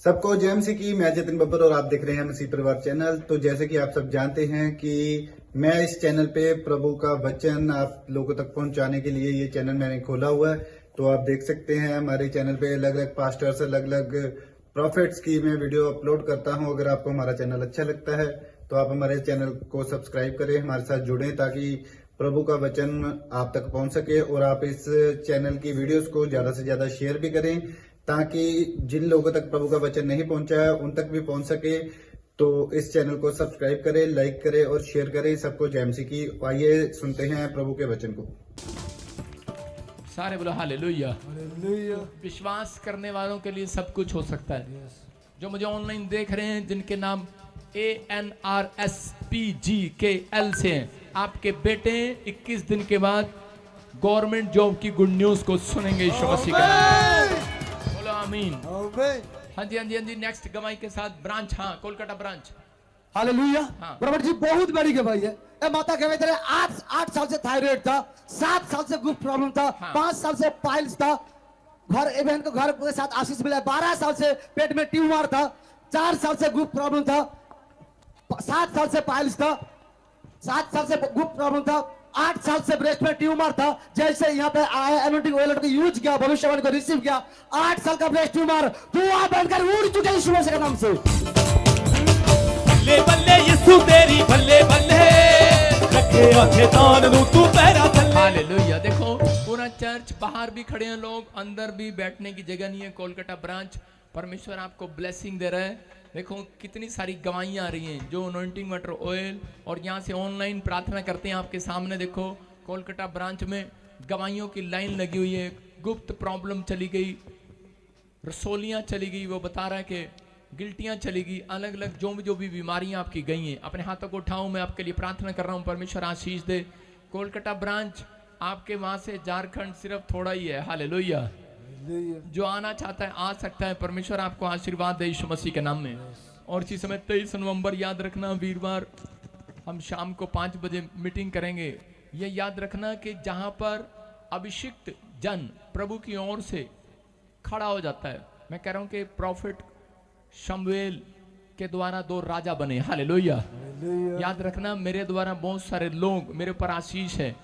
सबको जय मसीह की। मैं जतिन बब्बर और आप देख रहे हैं मसीह परिवार चैनल। तो जैसे कि आप सब जानते हैं कि मैं इस चैनल पे प्रभु का वचन आप लोगों तक पहुंचाने के लिए ये चैनल मैंने खोला हुआ है। तो आप देख सकते हैं हमारे चैनल पे अलग अलग पास्टर्स, अलग अलग प्रॉफिट्स की मैं वीडियो अपलोड करता हूं। अगर आपको हमारा चैनल अच्छा लगता है तो आप हमारे चैनल को सब्सक्राइब करें, हमारे साथ जुड़ें ताकि प्रभु का वचन आप तक पहुंच सके। और आप इस चैनल की वीडियोस को ज्यादा से ज्यादा शेयर भी करें ताकि जिन लोगों तक प्रभु का वचन नहीं पहुंचा है उन तक भी पहुंच सके। तो इस चैनल को सब्सक्राइब करें, लाइक करें और शेयर करें। सबको जय मसीह की। आइए सुनते हैं प्रभु के वचन को। सारे बोलो हालेलुया। हालेलुया। विश्वास करने वालों के लिए सब कुछ हो सकता है। जो मुझे ऑनलाइन देख रहे हैं, जिनके नाम ANRSPGKL से हैं, आपके बेटे 21 दिन के बाद गवर्नमेंट जॉब की गुड न्यूज को सुनेंगे यीशु मसीह का नाम। बोलो आमीन। हाँ जी हाँ जी हाँ जी। नेक्स्ट गवाही के साथ ब्रांच, हाँ कोलकाता ब्रांच। हालेलुया। हाँ। ब्रह्मण जी बहुत बड़ी गवाही है। ए माता के बेटे 8 साल से थायराइड था, 7 साल से ग्रुप प्रॉब्लम था, हाँ। 5 साल से पाइल्स था, घर बहन को घर के साथ आशीष मिला, 12 साल से पेट में ट्यूमर था, 4 साल से ग्रुप प्रॉब्लम था, 7 साल से पाइल्स था, 7 साल से ग्रुप प्रॉब्लम था, 8 साल से ब्रेस्ट में ट्यूमर था। जैसे यहाँ पे आया एनोटिक ऑयल को यूज किया, भविष्यवाणी को रिसीव किया, 8 साल का ब्रेस्ट ट्यूमर धुआं बनकर उड़ चुके यीशु मसीह के नाम से। बल्ले बल्ले यीशु तेरी बल्ले बल्ले रखे आखे दान नू तू पैरा थल्ले। हालेलुया। देखो पूरा चर्च, बाहर भी खड़े हैं लोग, अंदर भी बैठने की जगह नहीं है। कोलकाता ब्रांच, परमेश्वर आपको ब्लेसिंग दे रहा है। देखो कितनी सारी गवाहियां आ रही हैं, जो अनॉइंटिंग वाटर ऑयल और यहाँ से ऑनलाइन प्रार्थना करते हैं आपके सामने। देखो कोलकाता ब्रांच में गवाहियों की लाइन लगी हुई है। गुप्त प्रॉब्लम चली गई, रसोलियाँ चली गई, वो बता रहा है कि गिल्टियाँ चली गई, अलग अलग जो भी बीमारियाँ आपकी गई हैं। अपने हाथों को उठाऊं, मैं आपके लिए प्रार्थना कर रहा हूँ, परमेश्वर आशीष दे। कोलकाता ब्रांच आपके वहाँ से झारखंड सिर्फ थोड़ा ही है। हालेलुया। जो आना चाहता है आ सकता है। परमेश्वर आपको आशीर्वाद दे यीशु मसीह के नाम में। और इसी समय 23 नवंबर याद रखना, वीरवार हम शाम को 5 बजे मीटिंग करेंगे। ये याद रखना कि जहाँ पर अभिषिक्त जन प्रभु की ओर से खड़ा हो जाता है, मैं कह रहा हूँ कि प्रॉफिट शमूएल के द्वारा 2 राजा बने। हालेलुया। याद रखना, मेरे द्वारा बहुत सारे लोग, मेरे ऊपर आशीष है,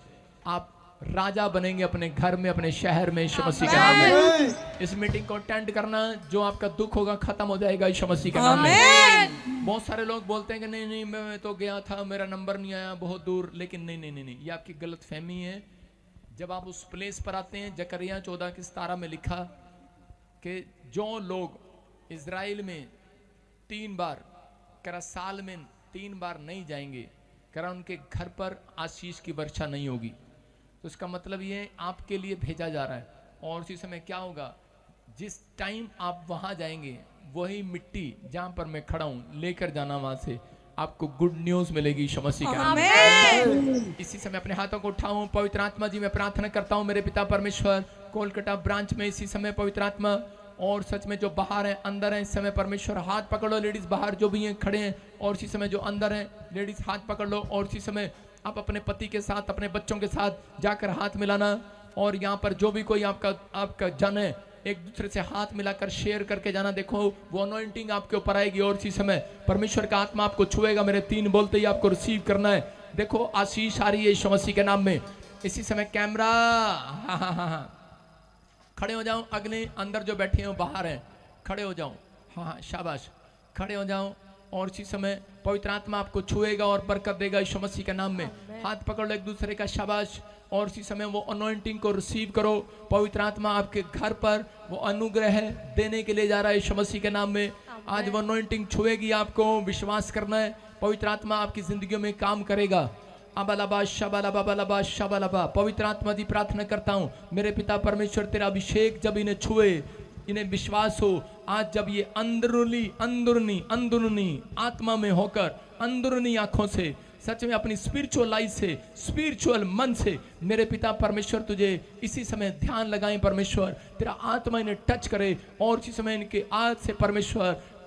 आप राजा बनेंगे अपने घर में, अपने शहर में यीशु मसीह के नाम में। इस मीटिंग को अटेंड करना, जो आपका दुख होगा खत्म हो जाएगा यीशु मसीह के नाम में। बहुत सारे लोग बोलते हैं कि नहीं नहीं मैं तो गया था, मेरा नंबर नहीं आया, बहुत दूर। लेकिन नहीं नहीं नहीं, नहीं। ये आपकी गलत फहमी है। जब आप उस प्लेस पर आते हैं, जकरिया 14:17 में लिखा कि जो लोग इजराइल में 3 बार करा साल में 3 बार नहीं जाएंगे, करा उनके घर पर आशीष की वर्षा नहीं होगी। तो इसका मतलब ये आपके लिए भेजा जा रहा है। और उसी समय क्या होगा, जिस टाइम आप वहां जाएंगे, वही मिट्टी जहां पर मैं खड़ा हूं लेकर जाना, वहां से आपको गुड न्यूज मिलेगी यीशु मसीह के नाम में। इसी समय अपने हाथों को उठाऊं। पवित्र आत्मा जी, मैं प्रार्थना करता हूं मेरे पिता परमेश्वर, कोलकाता ब्रांच में इसी समय पवित्र आत्मा, और सच में जो बाहर हैं अंदर हैं, इस समय परमेश्वर हाथ पकड़ लो। लेडीज बाहर जो भी हैं खड़े हैं, और इसी समय जो अंदर हैं लेडीज हाथ पकड़ लो। और इसी समय आप अपने पति के साथ, अपने बच्चों के साथ जाकर हाथ मिलाना। और यहाँ पर जो भी कोई आपका जन है, एक दूसरे से हाथ मिलाकर शेयर करके जाना। देखो वो अनॉइंटिंग आपके ऊपर आएगी और इसी समय परमेश्वर का आत्मा आपको छुएगा। मेरे 3 बोलते ही आपको रिसीव करना है। देखो आशीष आ रही है यीशु मसीह के नाम में। इसी समय कैमरा, हाँ हाँ हाँ हाँ, खड़े हो जाओ। अगले अंदर जो बैठे हो बाहर हैं, खड़े हो जाओ। हाँ हाँ शाबाश, खड़े हो जाओ। और इसी समय पवित्र आत्मा आपको छुएगा और बरकत देगा यीशु मसीह के नाम में। हाथ पकड़ लो एक दूसरे का, शाबाश। और इसी समय वो अनॉइंटिंग को रिसीव करो। पवित्र आत्मा आपके घर पर वो अनुग्रह देने के लिए जा रहा है यीशु मसीह के नाम में। आज वो अनॉइंटिंग छुएगी आपको, विश्वास करना है। पवित्र आत्मा आपकी जिंदगी में काम करेगा। अबलबा शबलबा शबलबा। पवित्र आत्मा जी, प्रार्थना करता हूँ मेरे पिता परमेश्वर, तेरा अभिषेक जब इन्हें छुए, इन्हें विश्वास हो आज जब ये अंदरूनी आत्मा में होकर, अंदरूनी आंखों से, सच में अपनी स्पिरिचुअल लाइफ से, स्पिरिचुअल मन से, मेरे पिता परमेश्वर तुझे इसी समय ध्यान लगाएं। परमेश्वर तेरा आत्मा इन्हें टच करे और इसी समय इनके आज से परमेश्वर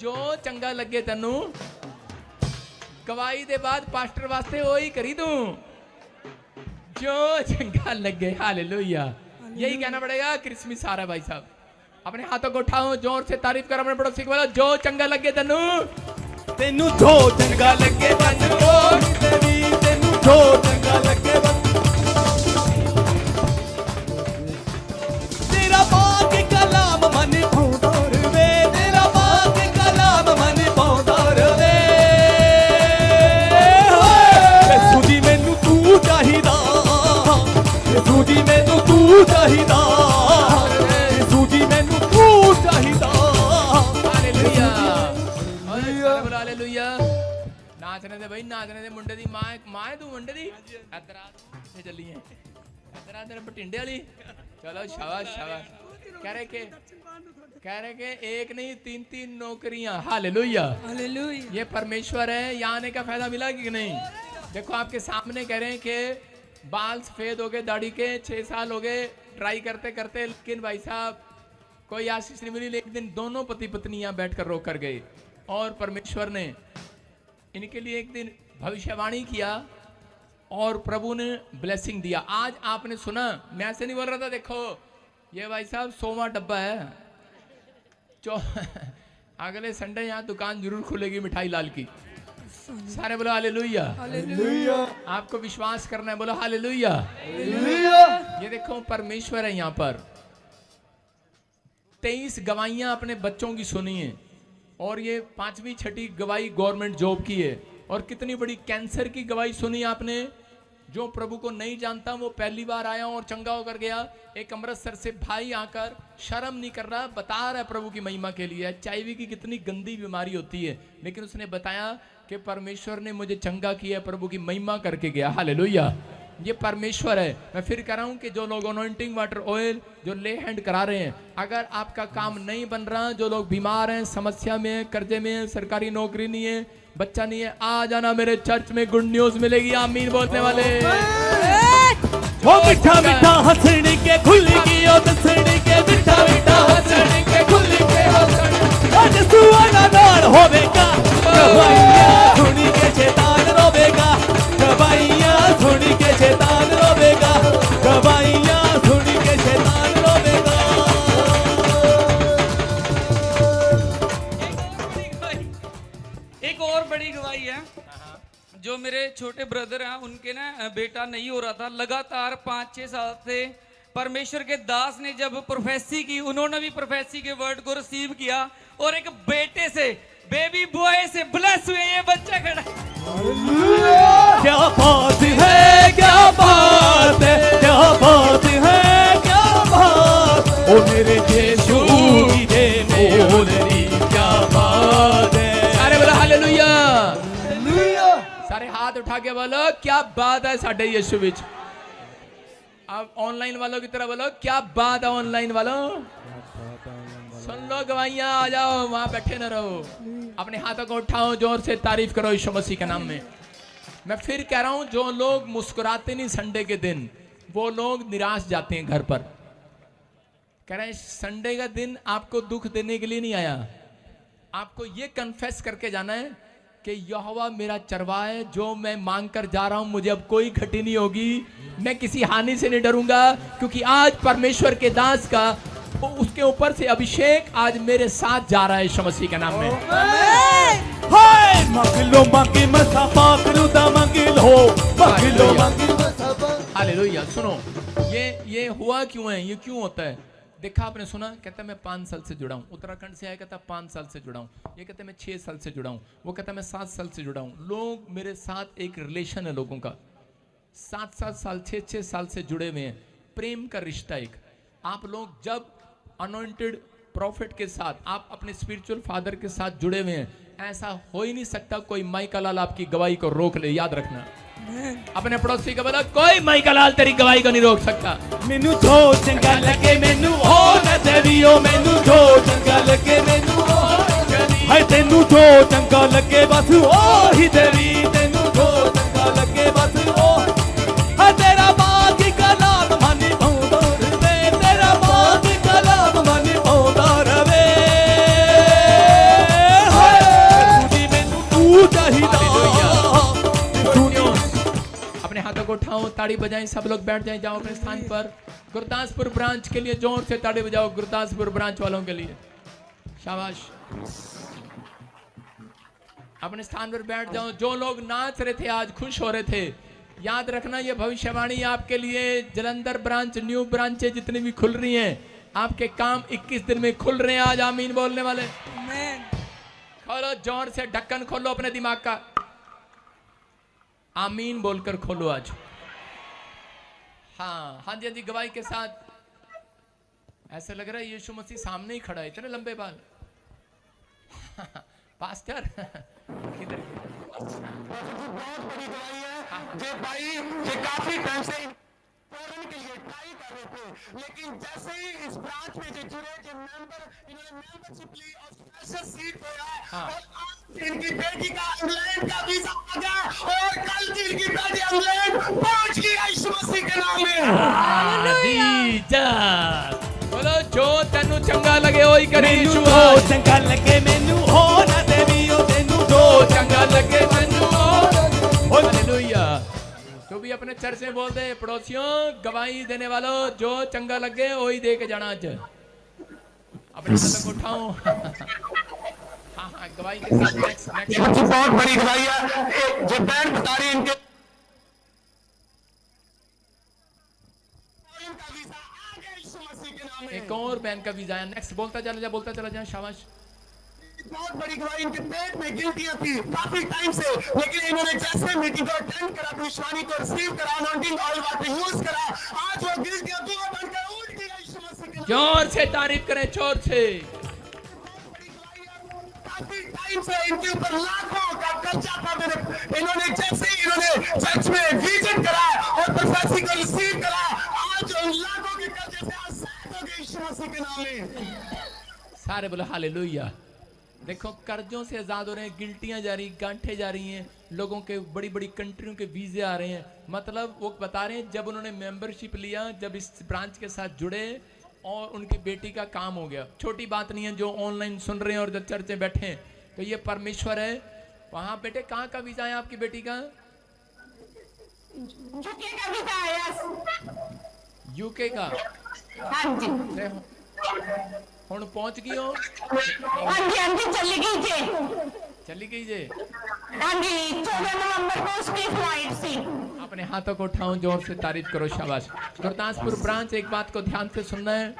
जो चंगा लगे तेनू गवाही दे बाद पास्टर वास्ते वो ही करी दूं जो चंगा लगे। हालेलुया। यही कहना पड़ेगा। क्रिसमस आ रहा है भाई साहब, अपने हाथों को उठाओ, जोर से तारीफ करो अपने पड़ोसी को, बोलो जो चंगा लगे तेनू, तेनू जो चंगा लगे बस ओही देवी, तेनू जो चंगा लगे बस तेरा पाक कलाम मन पाउंदा रवे, तेरा पाक कलाम मन पाउंदा रवे। यीशु जी मैनू तू चाहिदा, यीशु जी मैनू तू चाहिदा, यीशु जी मैनू तू चाहिदा। हालेलुया। ओए सारे बोलो हालेलुया। नाचने दे भाई, नाचने दे। मुंडे दी मां है तू, मुंडे दी इधर आ, इत्थे चली है, इधर आ तेरे बटिंडे वाली। चलो शाबाश शाबाश। कह रहे के एक नहीं तीन तीन नौकरियां। Hallelujah hallelujah. ये परमेश्वर है। यहाँ आने का फायदा मिला कि नहीं? देखो आपके सामने कह रहे हैं कि बाल सफेद हो गए, दाढ़ी के 6 साल हो गए ट्राई करते करते, लेकिन भाई साहब कोई आशीष नहीं मिली। एक दिन दोनों पति पत्नी यहाँ बैठकर रो कर गए और परमेश्वर ने इनके लिए एक दिन भविष्यवाणी किया और प्रभु ने ब्लेसिंग दिया। आज आपने सुना, मैं ऐसे नहीं बोल रहा था। देखो ये भाई साहब 100वां डब्बा है। अगले संडे यहाँ दुकान जरूर खुलेगी मिठाई लाल की। सारे बोलो हालेलुया हालेलुया। आपको विश्वास करना है, बोलो हालेलुया हालेलुया। ये देखो परमेश्वर है यहाँ पर। 23 गवाहियां अपने बच्चों की सुनी है और ये 5वीं 6ठी गवाही गवर्नमेंट जॉब की है। और कितनी बड़ी कैंसर की गवाही सुनी आपने। जो प्रभु को नहीं जानता वो पहली बार आया और चंगा होकर गया। एक अमृतसर से भाई आकर शर्म नहीं कर रहा, बता रहा है प्रभु की महिमा के लिए। HIV की कितनी गंदी बीमारी होती है, लेकिन उसने बताया कि परमेश्वर ने मुझे चंगा किया, प्रभु की महिमा करके गया। हालेलुया। ये परमेश्वर है। मैं फिर कह रहा हूं कि जो लोग अनॉइंटिंग वाटर ऑयल जो ले हैंड करा रहे हैं, अगर आपका काम नहीं बन रहा, जो लोग बीमार हैं, समस्या में हैं, कर्जे में हैं, सरकारी नौकरी नहीं है, बच्चा नहीं है, आ जाना मेरे चर्च में, गुड न्यूज मिलेगी। आमीन बोलने वाले। ओ मिठा मिठा हंसने के खुल की ओ दसने के, मिठा मिठा हंसने के खुल के आज सुहाना नाल होवेगा। गवाइयां सुनी के शैतान रोवेगा, गवाइयां सुनी के शैतान रोवेगा, गवाइयां सुनी के शैतान रोवेगा। एक और बड़ी गवाही है। जो मेरे छोटे ब्रदर हैं, उनके ना बेटा नहीं हो रहा था लगातार 5-6 साल से। परमेश्वर के दास ने जब प्रोफेसी की, उन्होंने भी प्रोफेसी के वर्ड को रिसीव किया और एक बेटे से, बेबी बॉय से ब्लेस हुए। ये बच्चा खड़ा क्या बात है, क्या बात है, क्या बात है, क्या बात। ओ मेरे यीशु की दे मोलरी, क्या बात है। सारे बोलो हालेलुया हालेलुया। सारे हाथ उठा के बोलो क्या बात है साडे यीशु विच। अब ऑनलाइन वालों की तरह बोलो क्या बात है। ऑनलाइन वालों सुन लो गवाहियां, आ जाओ, वहां बैठे न रहो, अपने हाथों को उठाओ, जोर से तारीफ करो यीशु मसीह के नाम में। मैं फिर कह रहा हूं, जो लोग मुस्कुराते नहीं संडे के दिन, वो लोग निराश जाते हैं घर पर। कह रहे हैं संडे का दिन आपको दुख देने के लिए नहीं आया, आपको ये कन्फेस करके जाना है कि यहोवा मेरा चरवाहा है, जो मैं मांग कर जा रहा हूं मुझे अब कोई घटी नहीं होगी, मैं किसी हानि से नहीं डरूंगा, क्योंकि आज परमेश्वर के दास का उसके ऊपर से अभिषेक आज मेरे साथ जा रहा है यीशु मसीह के नाम में। हाय मंगलो मंगी मसा पाकरू दा मंगलो मंगलो मंगी मसा पाक। हालेलुया। सुनो ये हुआ क्यों है, ये क्यों होता है? देखा आपने सुना, कहता मैं 5 साल से जुड़ा हूँ, उत्तराखंड से आया, कहता 5 साल से जुड़ा हूँ, ये कहता मैं 6 साल से जुड़ा हूँ, वो कहता मैं 7 साल से जुड़ा हूँ। लोग मेरे साथ एक रिलेशन है लोगों का, 7-7 साल 6-6 साल से जुड़े हुए हैं, प्रेम का रिश्ता एक। आप लोग जब अनॉइंटेड प्रॉफिट के साथ, आप अपने स्पिरिचुअल फादर के साथ जुड़े हुए हैं, ऐसा हो ही नहीं सकता कोई माइका लाल आपकी गवाही को रोक ले। याद रखना, अपने पड़ोसी का बोला कोई माइका लाल तेरी गवाही को नहीं रोक सकता। मैनू जो चंगा लगे मैनू हो न देवियो, मैनू जो चंगा लगे मैनू हो हाय, तेनू जो चंगा लगे बस ओ ही देवी, तेनू जो चंगा लगे बस ओ हाय। तेरा बाकी कलाम मन पाउंदा रवे, तेरा बाकी कलाम मन पाउंदा रवे। उठाओ, ताड़ी बजाएं, सब लोग बैठ जाएं, जाओ अपने स्थान पर। गुरदासपुर ब्रांच के लिए जोर से ताड़ी बजाओ, गुरदासपुर ब्रांच वालों के लिए। शाबाश, अपने स्थान पर बैठ जाओ। जो लोग नाच रहे थे आज, खुश हो रहे थे, याद रखना ये भविष्यवाणी आपके लिए। जलंधर ब्रांच, न्यू ब्रांचें जितनी भी खुल रही हैं, आपके काम 21 दिन में खुल रहे हैं। आज आमीन बोलने वाले, खोलो जोर से, ढक्कन खोलो अपने दिमाग का, आमीन बोलकर खोलो आज। हाँ हाँ जी, हाँ जी, गवाही के साथ। ऐसा लग रहा है यीशु मसीह सामने ही खड़ा है, इतने लंबे बाल। पास्टर किधर बहुत बड़ी गवाही है जे भाई ये काफी टाइम से फोरन के लिए ट्राई कर रहे थे, लेकिन जैसे ही इस ब्रांच में जो जुड़े, जो मेंबर, इन्होंने मेंबरशिप ली और स्पेशल सीट पाया और आज इनकी बेटी का इंग्लैंड का वीजा आ गया और कल की इनकी बेटी इंग्लैंड पहुंच गई यीशु मसीह के नाम में। बोलो जो तेनू चंगा लगे ओही करे यीशु। जो चंगा लगे मैनू हो ना देवी ओ तेनू, जो चंगा लगे तेनू हो। हालेलुया। तो भी अपने चर्च में बोल दे, पड़ोसियों गवाही देने वालों, जो चंगा लगे वही दे के जाना आज। अपने हाथ को उठाओ। हाँ हाँ, गवाही के साथ नेक्स्ट बहुत बड़ी गवाही है जो बैंड बता रही इनके इनका वीजा आ गया यीशु मसीह के नाम में। एक और बहन का वीजा है। नेक्स्ट बोलता चला जा, शाबाश। बहुत बड़ी गवाही, इनके पेट में गिल्टियां थी काफी टाइम से, लेकिन इन्होंने जैसे मीटिंग को अटेंड करा, भविष्यवाणी को रिसीव करा, अनॉइंटिंग ऑयल वाटर यूज करा, आज वो गिल्टियां दूर बनकर उठ गई यीशु मसीह के नाम में। जोर से तारीफ करें, जोर से। काफी टाइम से इनके ऊपर लाखों का कर्जा था, इन्होंने जैसे ही इन्होंने चर्च में विजिट करा और प्रोफेसी को रिसीव करा, आज उन लाखों के कर्जे से आजाद हो गए यीशु मसीह के नाम में। सारे बोलो हालेलुया। देखो कर्जों से आजाद हो रहे हैं, गिल्टियां जा रही, गांठें जा रही हैं, लोगों के बड़ी बड़ी कंट्रियों के वीजे आ रहे हैं। मतलब वो बता रहे हैं जब उन्होंने मेंबरशिप लिया, जब इस ब्रांच के साथ जुड़े और उनकी बेटी का काम हो गया। छोटी बात नहीं है, जो ऑनलाइन सुन रहे हैं और जो चर्च में बैठे हैं, तो ये परमेश्वर है। वहां बेटे कहाँ का वीजा है आपकी बेटी का? यूके का वीजा है। यूके का? हाँ जी, ਹੁਣ पहुंच गई हो? हाँ जी, हाँ जी, चली गई जे। हाँ जी, 14 नवंबर को उसकी फ्लाइट थी। अपने हाथों को उठाओ, जोर से तारीफ करो, शाबाश। गुरदासपुर ब्रांच, एक बात को ध्यान से सुनना है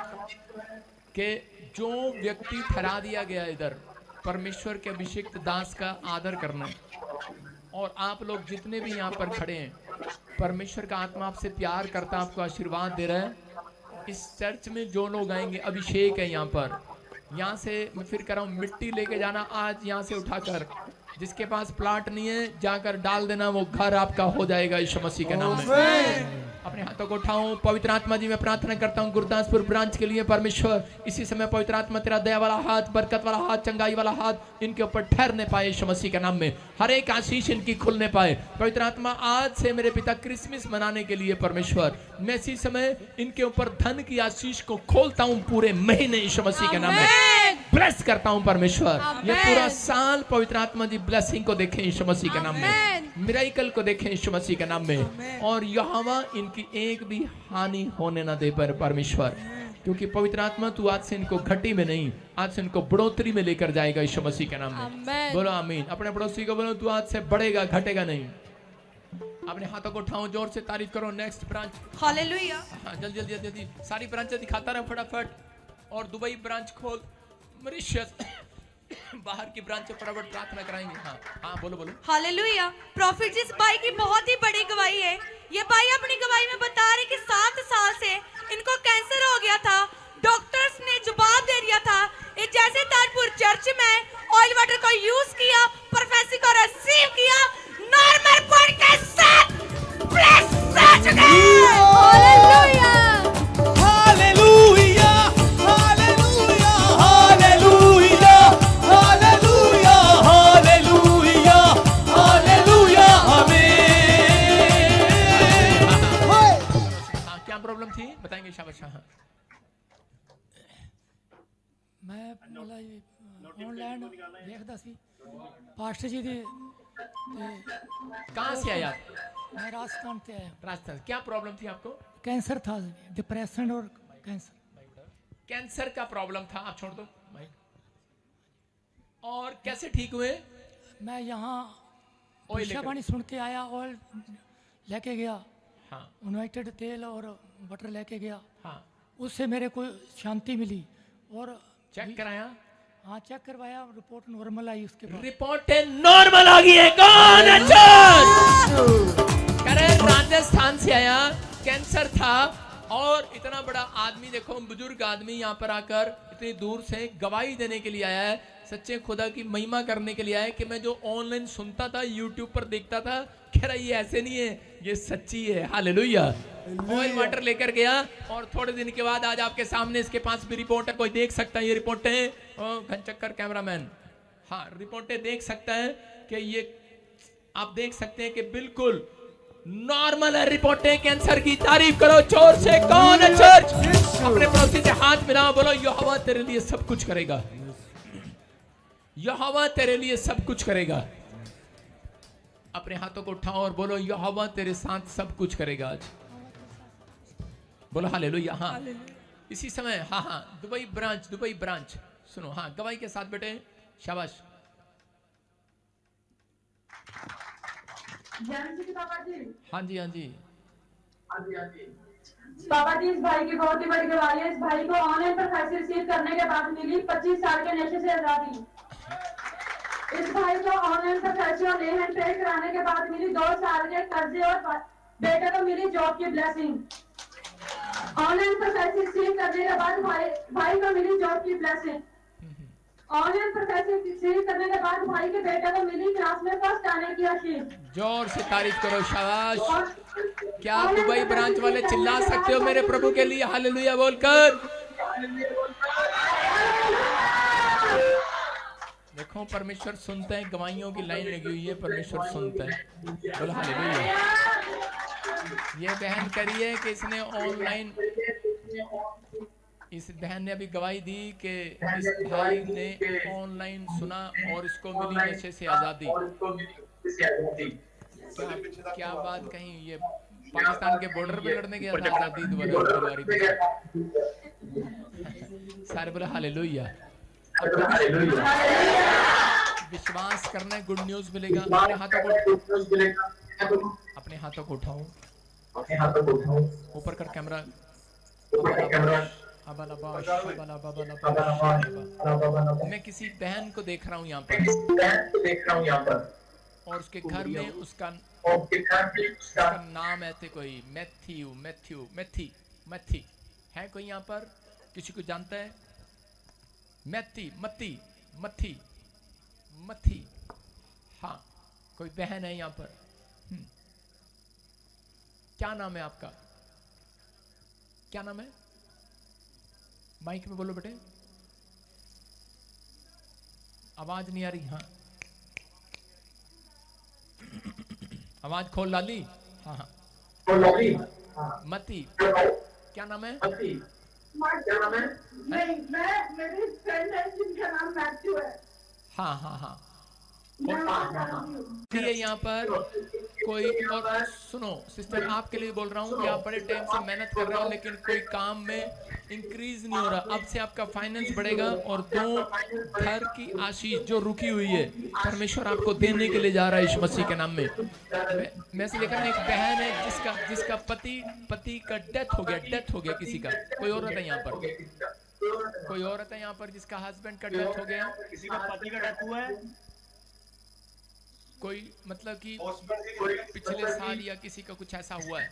कि जो व्यक्ति ठहरा दिया गया इधर, परमेश्वर के अभिषिक्त दास का आदर करना है। और आप लोग जितने भी यहाँ पर खड़े हैं, परमेश्वर का आत्मा आपसे प्यार करता, आपको आशीर्वाद दे रहा है। इस चर्च में जो लोग आएंगे, अभिषेक है यहाँ पर। यहाँ से मैं फिर कह रहा हूँ, मिट्टी लेके जाना आज यहाँ से उठाकर, जिसके पास प्लाट नहीं है जाकर डाल देना, वो घर आपका हो जाएगा यीशु मसीह के नाम में। अपने हाथों को उठाऊं। पवित्र आत्मा जी, मैं प्रार्थना करता हूँ गुरदासपुर ब्रांच के लिए। परमेश्वर इसी समय पवित्र आत्मा तेरा दया वाला हाथ, बरकत वाला हाथ, चंगाई वाला हाथ इनके ऊपर ठहरने पाए यीशु मसीह के नाम में। हर एक आशीष इनकी खुलने पाए। पवित्र आत्मा आज से मेरे पिता क्रिसमस मनाने के लिए परमेश्वर, मैं इसी समय इनके ऊपर धन की आशीष को खोलता हूँ पूरे महीने यीशु मसीह के नाम में। ब्लेस करता हूँ परमेश्वर, ये पूरा साल पवित्र आत्मा जी ब्लेसिंग को देखें यीशु मसीह के नाम में, मिराकल को देखें यीशु मसीह के नाम में। और यहोवा इनकी एक भी हानि होने ना दे पर परमेश्वर, क्योंकि पवित्र आत्मा तू आज से इनको घटी में नहीं, आज से इनको बढ़ोतरी में लेकर जाएगा यीशु मसीह के नाम में। बोलो आमीन। अपने पड़ोसी को बोलो, तू आज से बढ़ेगा, घटेगा नहीं। अपने हाथों को उठाओ, जोर से तारीफ करो। Next branch, hallelujah. हाँ, जल्दी जल्दी जल्दी सारी ब्रांचें दिखाता रहे फटाफट। और दुबई ब्रांच खोल, मॉरिशस बाहर की ब्रांच से फटाफट प्रार्थना कराएंगे। हाँ हाँ, बोलो बोलो। हालेलुया। प्रॉफिट जिस भाई की बहुत ही बड़ी गवाही है। ये भाई अपनी गवाही में बता रहे कि 7 साल से इनको कैंसर हो गया था। डॉक्टर्स ने जवाब दे दिया था। ये जैसे ताजपुर चर्च में ऑयल वाटर को यूज किया, प्रोफेसी को रिसीव किया, नॉर्मल पॉइंट के साथ ब्लेस हो चुके। Hallelujah. Hallelujah, hallelujah, hallelujah, hallelujah, hallelujah, hallelujah, आमीन। हाँ, क्या प्रॉब्लम थी बताएंगे शाबाश। हाँ, मैं बोला ये ਆਨਲਾਈਨ ਦੇਖਦਾ ਸੀ ਪਾਸਟਰ ਜੀ ਦੇ ਤੇ कहाँ से आया मैं राजस्थान से आया राजस्थान क्या प्रॉब्लम थी आपको कैंसर था डिप्रेशन और कैंसर कैंसर का प्रॉब्लम था आप छोड़ दो भाई और कैसे ठीक हुए मैं यहाँ ऑयल शिक्षा वाणी सुन के आया ऑयल लेके गया हाँ यूनाइटेड तेल और बटर लेके गया हाँ उससे मेरे को शांति मिली और चेक कराया हाँ चेक करवाया रिपोर्ट नॉर्मल आई उसके बाद रिपोर्ट नॉर्मल आ गई है कौन अच्छा करे राजस्थान से आया कैंसर था और इतना बड़ा आदमी देखो बुजुर्ग आदमी यहाँ पर आकर इतनी दूर से गवाही देने के लिए आया है सच्चे खुदा की महिमा करने के लिए आया है कि मैं जो ऑनलाइन सुनता था यूट्यूब पर देखता था कह रहा ये ऐसे नहीं है ये सच्ची है हालेलुया ऑयल वाटर लेकर गया और थोड़े दिन के बाद आज आपके सामने इसके पास भी रिपोर्ट है कोई देख सकता है ये रिपोर्टें घनचक्कर कैमरामैन हाँ रिपोर्टें देख सकता है कि ये आप देख सकते हैं कि बिल्कुल नॉर्मल है रिपोर्टें कैंसर की तारीफ करो जोर से कौन है चर्च अपने पड़ोसी से हाथ मिलाओ बोलो यहोवा तेरे लिए सब कुछ करेगा यहोवा तेरे लिए सब कुछ करेगा अपने हाथों को उठाओ और बोलो यहोवा तेरे साथ सब कुछ करेगा आज बोलो हालेलुया हाँ इसी समय हाँ हाँ दुबई ब्रांच सुनो हाँ गवाही के साथ बेटे शाबाश हाँ जी पापा जी इस भाई की बहुत ही बड़ी गवाही है। इस भाई को ऑनलाइन पर फैक्स रिसीव करने के बाद मिली 25 साल के नशे से आजादी। इस भाई को ऑनलाइन पर फैक्स और लेन पे कराने के बाद मिली 2 साल के कर्जे और बेटे को मिली जॉब की ब्लेसिंग। ऑनलाइन पर फैक्स रिसीव करने के बाद भाई को मिली जॉब की ब्लेसिंग। ऑनलाइन पर पैसे रिसीव करने के बाद भाई के बेटे को मिली क्लास में फर्स्ट आने की आशीष। जोर से तारीफ करो शाबाश क्या दुबई ब्रांच वाले चिल्ला सकते हो मेरे प्रभु के लिए हालेलुया बोलकर देखो परमेश्वर सुनते हैं गवाहियों की लाइन लगी हुई है परमेश्वर सुनता है बोलो हालेलुया ये बहन करिए कि इसने ऑनलाइन इस बहन ने अभी गवाही दी कि इस भाई ने ऑनलाइन सुना और इसको मिली नशे से आजादी क्या बात कहीं ये पाकिस्तान के बॉर्डर पे लड़ने गया था आजादी दोबारा सारे बोले हालेलुया विश्वास करना गुड न्यूज मिलेगा अपने हाथों को उठाओ ऊपर कर कैमरा मैं किसी बहन को देख रहा हूँ यहाँ पर और उसके घर में उसका नाम है कोई मैथी है कोई यहाँ पर किसी को जानता है मत्ती हाँ कोई बहन है यहाँ पर क्या नाम है आपका क्या नाम है माइक में बोलो बेटे आवाज नहीं आ रही हाँ आवाज खोल लाली हाँ हाँ मती क्या नाम है मेरी फ्रेंड है जिनका नाम मैथ्यू है। हाँ यहाँ पर कोई और सुनो सिस्टर आपके लिए बोल रहा हूँ कि आप बड़े टाइम से मेहनत कर रहे हो लेकिन कोई काम में इंक्रीज नहीं हो रहा अब से आपका फाइनेंस बढ़ेगा और 2 घर की आशीष जो रुकी हुई है परमेश्वर आपको देने के लिए जा रहा है यीशु मसीह के नाम में मैं से लेकर एक बहन है जिसका पति का डेथ हो गया किसी का कोई औरत है यहाँ पर जिसका हस्बैंड का डेथ हो गया किसी का पति का डेथ हुआ है कोई मतलब कि पिछले साल या किसी का कुछ ऐसा हुआ है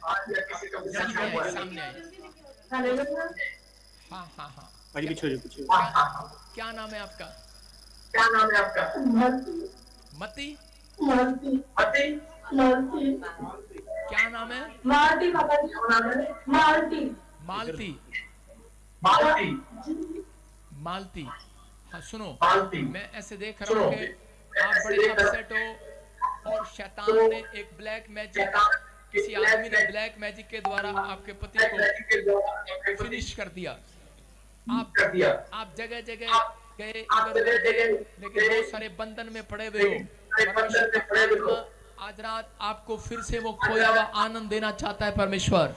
सामने आए हाँ क्या नाम है आपका मती क्या नाम है मालती हाँ सुनो मैं ऐसे देख रहा हूँ कि आप बड़े अपसेट हो और शैतान ने एक ब्लैक मैजिक किसी आदमी ने ब्लैक मैजिक के द्वारा आपके पति को फिनिश कर दिया आप जगह जगह गए इधर उधर गए, लेकिन बहुत सारे बंधन में पड़े हुए हो, परमेश्वर का आत्मा आज रात आपको फिर से वो खोया हुआ आनंद देना चाहता है। परमेश्वर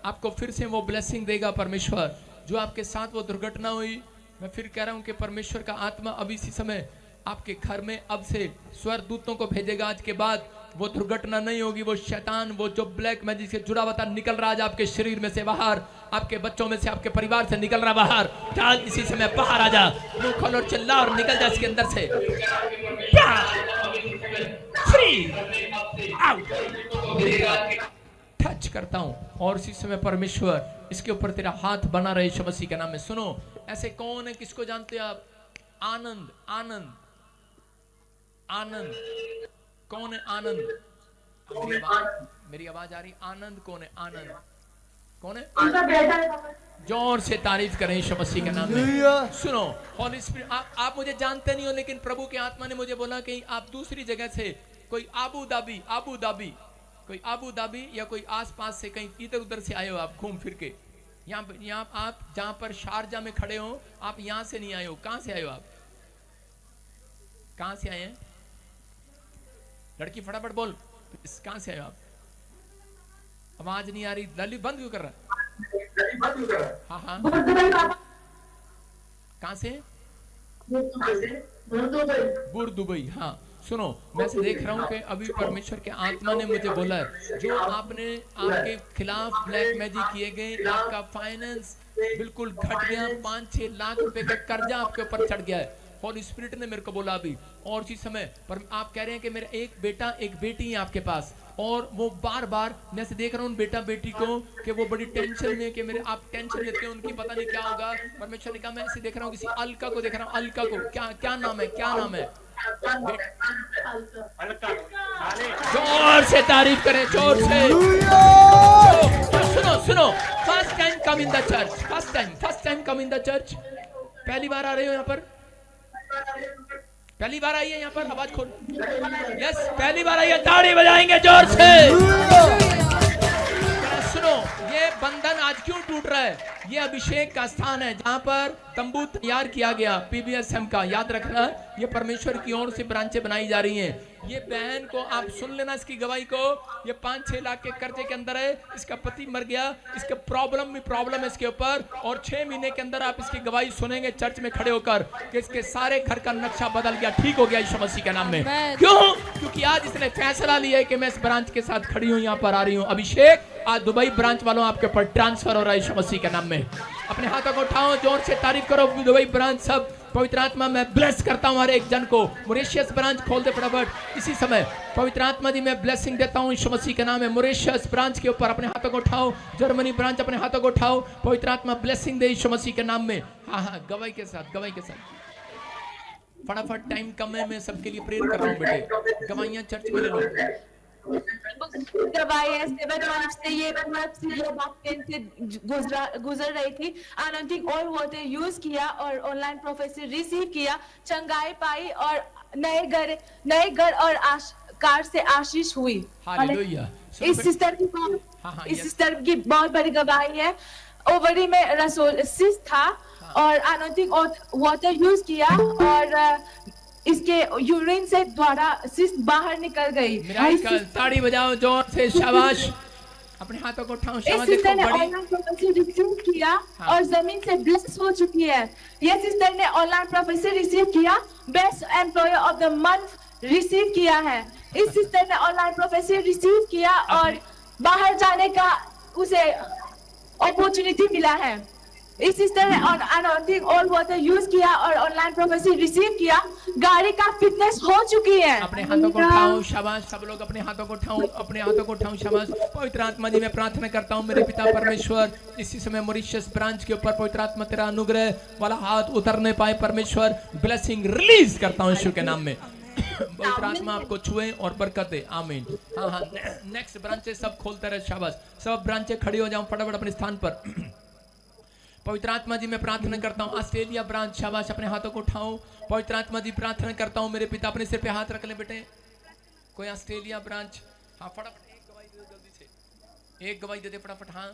आपको फिर से वो ब्लेसिंग देगा। परमेश्वर जो आपके साथ वो दुर्घटना हुई, मैं फिर कह रहा हूं कि परमेश्वर का आत्मा अभी इसी समय आपके घर में अब से स्वर्गदूतों को भेजेगा। आज के बाद वो दुर्घटना नहीं होगी। वो शैतान, वो जो ब्लैक मैजिक से जुड़ा हुआ था, निकल रहा आज आपके शरीर में से बाहर, आपके बच्चों में से, आपके परिवार से निकल रहा बाहर। चल इसी समय बाहर आ जा, मुंह खोल और चिल्ला और निकल जा इसके अंदर से। Free out. टच करता हूं और इसी समय परमेश्वर इसके ऊपर तेरा हाथ बना रहे यीशु मसीह के नाम में। सुनो, ऐसे कौन है, किसको जानते हैं आप? आनंद, आनंद, आनंद। कौन है आनंद? मेरी आवाज आ रही? आनंद कौन है? आनंद कौन है? उनका बेटा है। जोर से तारीफ करें यीशु मसीह के नाम में। सुनो, हॉली स्पिरिट, आप मुझे जानते नहीं हो, लेकिन प्रभु के आत्मा ने मुझे बोला कि आप दूसरी जगह से, कोई आबू धाबी, कोई आबू धाबी या कोई आसपास से कहीं इधर उधर से आए हो आप घूम फिर के। यहाँ आप जहां पर शारजा में खड़े हो, आप यहां से नहीं आए हो। कहां से आए हो आप? कहां से आए हैं? लड़की फटाफट बोल, कहां से आए हो आप? आवाज नहीं आ रही। लली बंद क्यों कर रहा है? हाँ हाँ, कहां से? बुर दुबई। हाँ सुनो, मैं से देख रहा हूँ कि अभी परमेश्वर के आत्मा ने मुझे बोला है, जो आपने आपके खिलाफ ब्लैक मैजिक किए गए, आपका फाइनेंस बिल्कुल घट गया, 5-6 लाख रुपए का कर्जा आपके ऊपर चढ़ गया है। हॉली स्पिरिट ने मेरे को बोला अभी, और इसी समय पर आप कह रहे हैं कि मेरा एक बेटा एक बेटी है आपके पास, और वो बार बार मैं से देख रहा हूँ बेटा बेटी को कि वो बड़ी टेंशन में, कि मेरे आप टेंशन लेते हैं उनकी, पता नहीं क्या होगा। परमेश्वर ने कहा, मैं ऐसे देख रहा हूँ किसी अलका को देख रहा हूँ। अलका को क्या नाम है? क्या नाम है? जोर से तारीफ करें, जोर से। सुनो, first time come in the church, first time come in the church. पहली बार आ रहे हो यहाँ पर? पहली बार आई है यहाँ पर? आवाज खोल। यस, पहली बार आई है, ताड़ी बजाएंगे जोर से। सुनो, ये बंधन आज क्यों टूट रहा है? ये अभिषेक का स्थान है जहां पर तंबू तैयार किया गया पीबीएसएम का। याद रखना, ये परमेश्वर की ओर से ब्रांचें बनाई जा रही हैं। ये बहन को आप सुन लेना, इसकी गवाही को। ये 5-6 लाख के कर्जे के अंदर है, इसका पति मर गया, इसका प्रॉब्लम है इसके ऊपर, और 6 महीने के अंदर आप इसकी गवाही सुनेंगे चर्च में खड़े होकर कि इसके सारे घर का नक्शा बदल गया, ठीक हो गया यीशु मसीह के नाम में। क्यों? क्योंकि आज इसने फैसला लिया है कि मैं इस ब्रांच के साथ खड़ी हूं, यहाँ पर आ रही हूँ। अभिषेक आज दुबई ब्रांच वालों आपके ऊपर ट्रांसफर हो रहा है यीशु मसीह के नाम में। अपने हाथों को उठाओ, जोर से तारीफ करो। दुबई ब्रांच सब पवित्र आत्मा मैं ब्लेस करता हूं हर एक जन को। मॉरिशस ब्रांच खोल दे फटाफट इसी समय। पवित्र आत्मा जी मैं ब्लेसिंग देता हूं यीशु मसीह के नाम में। मॉरिशस ब्रांच के ऊपर अपने हाथों को उठाओ। जर्मनी ब्रांच अपने हाथों को उठाओ। पवित्र आत्मा ब्लेसिंग दे यीशु मसीह के नाम में। हाँ, गवाही के साथ फटाफट, टाइम कम है, मैं सबके लिए प्रेयर कर रहा हूँ बेटे। गवाहियां चर्च में ले लो। गवाही है से ये बात से गुजर रही थी। अनंटिंग ऑयल वाटर यूज किया और ऑनलाइन प्रोफेसर रिसीव किया, चंगाई पाई और नए घर और कार से आशीष हुई। हालेलुया। इस सिस्टर की बहुत बड़ी गवाही है। ओवरी में रसोल सिस्ट था और अनंटिंग वाटर यूज किया और इसके यूरिन से द्वारा सिस्ट बाहर निकल गई। ताड़ी बजाओ जोर से, शाबाश। अपने हाथों को उठाओ, शाबाश। देखो बड़ी रिसीव किया और जमीन से ब्लेस हो चुकी है। ये सिस्टर ने ऑनलाइन प्रोफेसर रिसीव किया, best employer of the month receive किया है। इस सिस्टर ने ऑनलाइन प्रोफेसर रिसीव किया और बाहर जाने का उसे अपॉर्चुनिटी मिला है। इस सिस्टर ने अनॉइंटिंग ऑयल वाटर यूज किया और ऑनलाइन प्रोफेसी रिसीव किया, गाड़ी का फिटनेस हो चुकी है। अपने हाथों को उठाओ, शाबाश। सब लोग अपने हाथों को उठाओ, अपने हाथों को उठाओ, शाबाश। पवित्र आत्मा जी मैं प्रार्थना करता हूँ मेरे पिता परमेश्वर, इसी समय मॉरिशस ब्रांच के ऊपर पवित्र आत्मा तेरा अनुग्रह वाला हाथ उतरने पाए परमेश्वर। ब्लेसिंग रिलीज करता हूँ यीशु के नाम में। पवित्र आत्मा आपको छुए और बरकत दे, आमीन। हाँ, नेक्स्ट ब्रांचेस सब खोलते रहे, शाबाश। सब ब्रांचें खड़ी हो जाओ फटाफट अपने स्थान पर। पवित्र आत्मा जी मैं प्रार्थना करता हूँ ऑस्ट्रेलिया ब्रांच, शाबाश। अपने हाथों को उठाओ। पवित्र आत्मा जी प्रार्थना करता हूँ मेरे पिता, अपने सिर पे हाथ रख ले बेटे। कोई ऑस्ट्रेलिया ब्रांच, हाँ फटाफट एक गवाही दे दो, जल्दी से एक गवाही दे दे फटाफट। हाँ,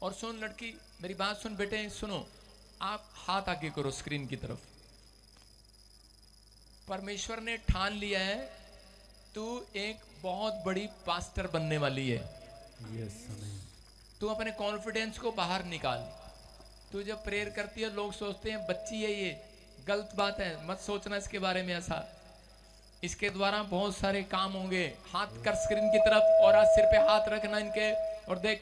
और सुन लड़की, मेरी बात सुन बेटे, सुनो, आप हाथ आगे करो स्क्रीन की तरफ। परमेश्वर ने ठान लिया है तू एक बहुत बड़ी पास्टर बनने वाली है। तू अपने कॉन्फिडेंस को बाहर निकाल। तू जब प्रेयर करती है लोग सोचते हैं बच्ची है, ये गलत बात है, मत सोचना इसके बारे में ऐसा। इसके द्वारा बहुत सारे काम होंगे। हाथ कर स्क्रीन की तरफ और आज सिर पे हाथ रखना इनके, और देख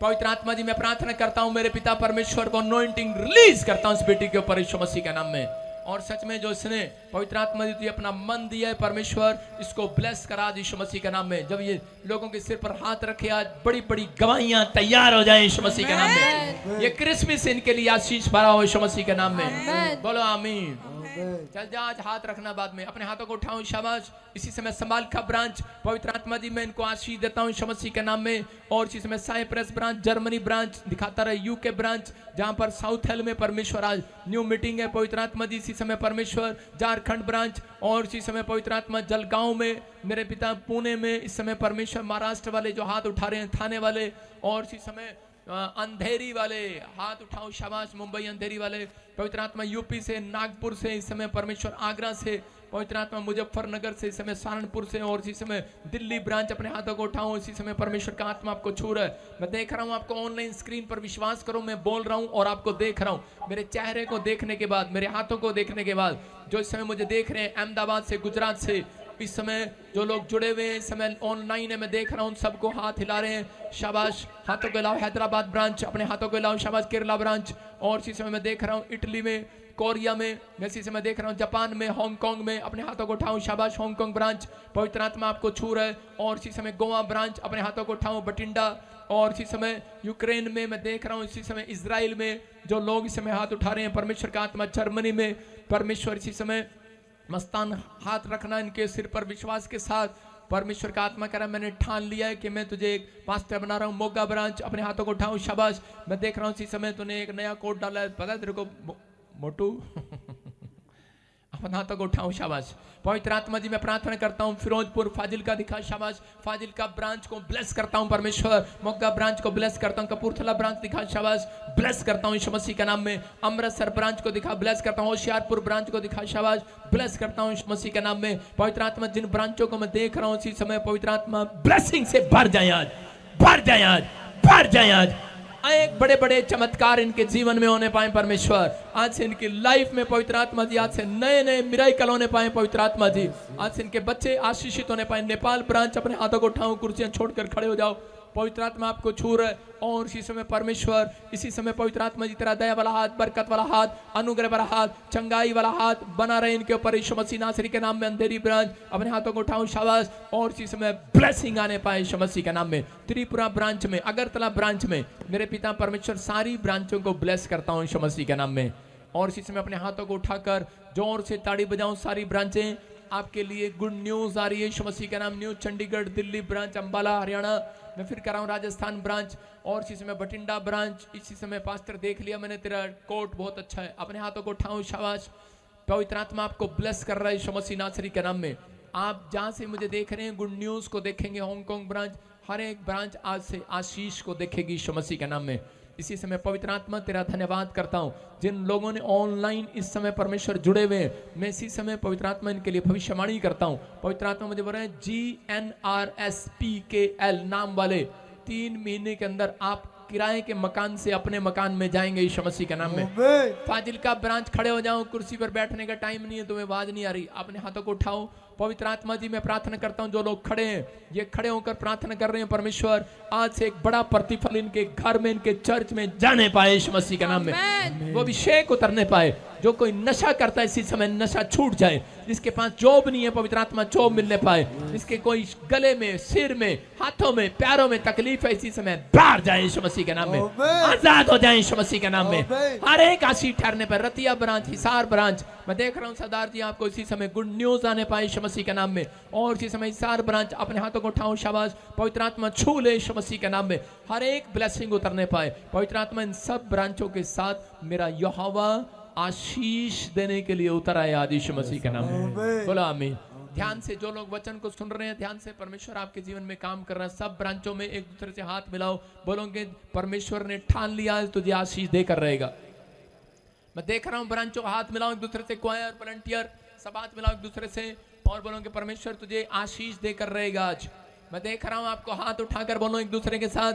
पवित्र आत्मा जी मैं प्रार्थना करता हूं मेरे पिता परमेश्वर को अनॉइंटिंग रिलीज करता हूं इस बेटी के ऊपर यीशु मसीह के नाम में। और सच में जो इसने पवित्र आत्मा जी तुझे अपना मन दिया है परमेश्वर, इसको ब्लेस करा यीशु मसीह के नाम में। जब ये लोगों के सिर पर हाथ रखे आज बड़ी बड़ी गवाहियां तैयार हो जाए यीशु मसीह के नाम में। ये क्रिसमस इनके लिए आशीष भरा हो यीशु मसीह के नाम में। बोलो आमीन। चल जा, आज हाथ रखना बाद में, अपने हाथों को उठाओ, शाबाश। इसी समय संभाल का ब्रांच पवित्र आत्मा जी मैं इनको आशीष देता हूं यीशु मसीह के नाम में। और इसी समय साइप्रस ब्रांच, जर्मनी ब्रांच दिखाता रहे, यूके ब्रांच जहां पर साउथ हेल में परमेश्वर आज न्यू मीटिंग है पवित्र आत्मा जी। इसी समय परमेश्वर झारखंड ब्रांच, और इसी समय पवित्र आत्मा जलगांव में मेरे पिता, पुणे में इस समय परमेश्वर, महाराष्ट्र वाले जो हाथ उठा रहे हैं थाने वाले, और इसी समय अंधेरी वाले हाथ उठाओ, शाबाश। मुंबई अंधेरी वाले पवित्र आत्मा, यूपी से, नागपुर से इस समय परमेश्वर, आगरा से पवित्र आत्मा, मुजफ्फरनगर से इस समय, सहारनपुर से, और इसी समय दिल्ली ब्रांच अपने हाथों को उठाओ। इसी समय परमेश्वर का आत्मा आपको छू रहा है। मैं देख रहा हूं आपको ऑनलाइन स्क्रीन पर, विश्वास करो मैं बोल रहा हूं और आपको देख रहा हूं। मेरे चेहरे को देखने के बाद, मेरे हाथों को देखने के बाद, जो इस समय मुझे देख रहे हैं अहमदाबाद से, गुजरात से, इस समय जो लोग जुड़े हुए हैं इस समय ऑनलाइन है, मैं देख रहा हूं सबको हाथ हिला रहे हैं, शाबाश। हाथों को हिलाओ, हैदराबाद ब्रांच अपने हाथों को हिलाओ, शाबाश। केरला ब्रांच, और इसी समय मैं देख रहा हूं इटली में, कोरिया में, मैं इसी समय देख रहा हूं जापान में, हांगकांग में अपने हाथों को उठाओ, शाबाश। हांगकांग ब्रांच पवित्र आत्मा आपको छू रहा है। और इसी समय गोवा ब्रांच अपने हाथों को उठाओ, बटिंडा, और इसी समय यूक्रेन में मैं देख रहा हूं, इसी समय इजराइल में जो लोग इस समय हाथ उठा रहे हैं परमेश्वर का आत्मा, जर्मनी में परमेश्वर, इसी समय मस्तान हाथ रखना इनके सिर पर विश्वास के साथ। परमेश्वर का आत्मा कह रहा है मैंने ठान लिया है कि मैं तुझे एक पास्टर बना रहा हूं। मोगा ब्रांच अपने हाथों को उठाओ, शाबाश। मैं देख रहा हूं इसी समय तूने एक नया कोट डाला है, पता है तेरे को मोटू? अपने हाथों को उठाओ, शाबाश। पवित्र आत्मा जी मैं प्रार्थना करता हूं फिरोजपुर, फाजिलका दिखा, शाबाश। फाजिलका ब्रांच को ब्लेस करता हूं परमेश्वर, मोगा ब्रांच को ब्लेस करता हूं, कपूरथला ब्रांच दिखा, शाबाश, ब्लेस करता हूं यीशु मसीह के नाम में। अमृतसर ब्रांच को दिखा, ब्लेस करता हूं। होशियारपुर ब्रांच को दिखा, शाबाश, ब्लेस करता हूं यीशु मसीह के नाम में। पवित्र आत्मा जिन ब्रांचों को मैं देख रहा हूं इसी समय पवित्र आत्मा ब्लेसिंग से भर जाए आज, भर जाए आज, भर जाए आज। एक बड़े बड़े चमत्कार इनके जीवन में होने पाए परमेश्वर। आज से इनकी लाइफ में पवित्र आत्मा जी, आज से नए नए मिराकल होने पाए पवित्र आत्मा जी। आज से इनके बच्चे आशीषित होने पाए। नेपाल ब्रांच अपने हाथों को उठाओ, कुर्सियां छोड़कर खड़े हो जाओ, पवित्र आत्मा आपको छू रहा है। और इसी समय परमेश्वर, इसी समय पवित्र आत्मा जी तेरा दया वाला हाथ, बरकत वाला हाथ, अनुग्रह वाला हाथ, चंगाई वाला हाथ बना रहे इनके ऊपर यीशु मसीह नासरी के नाम में। अंधेरी ब्रांच अपने हाथों को उठाओ, शाबाश। और इसी समय ब्लेसिंग आने पाए यीशु मसीह के नाम में। त्रिपुरा ब्रांच में, अगरतला ब्रांच में मेरे पिता परमेश्वर सारी ब्रांचों को ब्लेस करता हूँ यीशु मसीह के नाम में। और इसी समय अपने हाथों को उठाकर जोर से ताड़ी बजाऊं। सारी ब्रांचें आपके लिए गुड न्यूज आ रही है यीशु मसीह का नाम। न्यू चंडीगढ़, दिल्ली ब्रांच, अंबाला हरियाणा, मैं फिर कर रहा हूँ राजस्थान ब्रांच, और इसी समय बठिंडा ब्रांच। इसी समय पास्टर देख लिया मैंने, तेरा कोट बहुत अच्छा है, अपने हाथों को उठाओ, शाबाश। पवित्र आत्मा आपको ब्लेस कर रहा है यीशु मसीह नासरी के नाम में। आप जहाँ से मुझे देख रहे हैं गुड न्यूज को देखेंगे। हांगकांग ब्रांच, हर एक ब्रांच आज से आशीष को देखेगी यीशु मसीह के नाम में। इसी समय पवित्र आत्मा तेरा धन्यवाद करता हूं जिन लोगों ने ऑनलाइन इस समय परमेश्वर जुड़े हुए हैं। मैं इसी समय पवित्र आत्मा इनके लिए भविष्यवाणी करता हूं। पवित्र आत्मा मुझे बोल रहे हैं GNRSPKL नाम वाले 3 महीने के अंदर आप किराए के मकान से अपने मकान में जाएंगे यीशु मसीह के नाम में। फाजिलका ब्रांच खड़े हो जाओ, कुर्सी पर बैठने का टाइम नहीं है, तुम्हें आवाज नहीं आ रही, अपने हाथों को उठाओ। पवित्र आत्मा जी मैं प्रार्थना करता हूं जो लोग खड़े हैं, ये खड़े होकर प्रार्थना कर रहे हैं परमेश्वर आज से एक बड़ा प्रतिफल इनके घर में, इनके चर्च में जाने पाए यीशु मसीह के नाम में। वो अभिषेक उतरने पाए। जो कोई नशा करता है इसी समय नशा छूट जाए। जिसके पास जॉब नहीं है पवित्र आत्मा जॉब मिलने पाए। जिसके कोई गले में, सिर में, हाथों में, पैरों में तकलीफ है इसी समय बाहर जाए यीशु मसीह के नाम में, आजाद हो जाए यीशु मसीह के नाम में। हर एक आशीष ठहरने पर रतिया ब्रांच, हिसार ब्रांच, मैं देख रहा हूँ सरदार जी आपको इसी समय गुड न्यूज आने पाए यीशु मसीह के नाम में। और इसी समय हिसार ब्रांच अपने हाथों को उठाओ, शाबाश। पवित्र आत्मा छू ले यीशु मसीह के नाम में, हर एक ब्लेसिंग उतरने पाए। पवित्र आत्मा इन सब ब्रांचों के साथ मेरा यहोवा आशीष देने के लिए उतर आया आज यीशु मसीह के नाम में। बोला आमीन। ध्यान से जो लोग वचन को सुन रहे हैं, ध्यान से परमेश्वर आपके जीवन में काम कर रहा है। सब ब्रांचों में एक दूसरे से हाथ मिलाओ, बोलोगे परमेश्वर ने ठान लिया है तुझे आशीष देकर रहेगा। मैं देख रहा हूँ ब्रांचों हाथ मिलाओ एक दूसरे से, क्वायर वॉलंटियर सब हाथ मिलाओ एक दूसरे से और बोलोगे परमेश्वर तुझे आशीष देकर रहेगा आज। मैं देख रहा हूँ आपको हाथ उठाकर बोलो एक दूसरे के साथ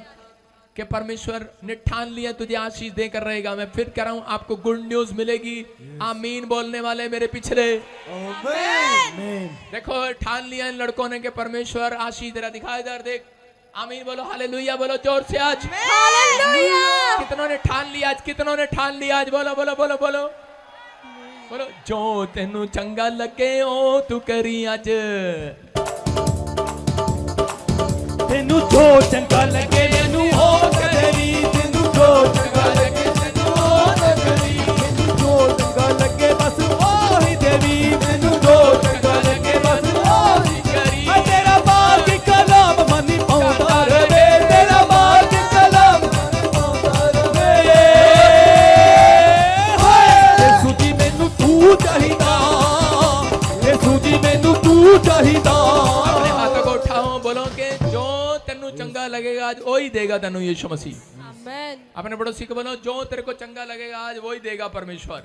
कि परमेश्वर ने ठान लिया तुझे आशीष देकर रहेगा। मैं फिर कह रहा हूं आपको गुड न्यूज मिलेगी। आमीन बोलने वाले मेरे पिछले देखो ठान लिया इन लड़कों ने कि परमेश्वर आशीष दे रहा। दिखा इधर देख, आमीन बोलो, हालेलुया बोलो जोर से आज। हालेलुया। कितनों ने ठान लिया आज, कितनों ने ठान लिया आज, बोलो बोलो बोलो बोलो बोलो। जो तेनू चंगा लगे ओ तू करी आज, तेनू जो चंगा लगे तेनू हो करी, तेनू जो चंगा लगे तेनू हो करी, तेनू जो चंगा लगे बस ओही देवी, तेनू जो चंगा लगे बस ओही करी। तेरा बाग कलाम मनी पाउंदा रवे, तेरा बाग कलाम मनी पाउंदा रवे। यीशु जी मैनू तू चाहिदा, यीशु जी मैनू तू चाहिदा। अपने हाथों को उठाओ, बोलो कि जो तेनू चंगा लगेगा आज वही देगा तेनू यीशु मसीह। आमीन। अपने पड़ोसी को बोलो जो तेरे को चंगा लगेगा आज वही देगा परमेश्वर।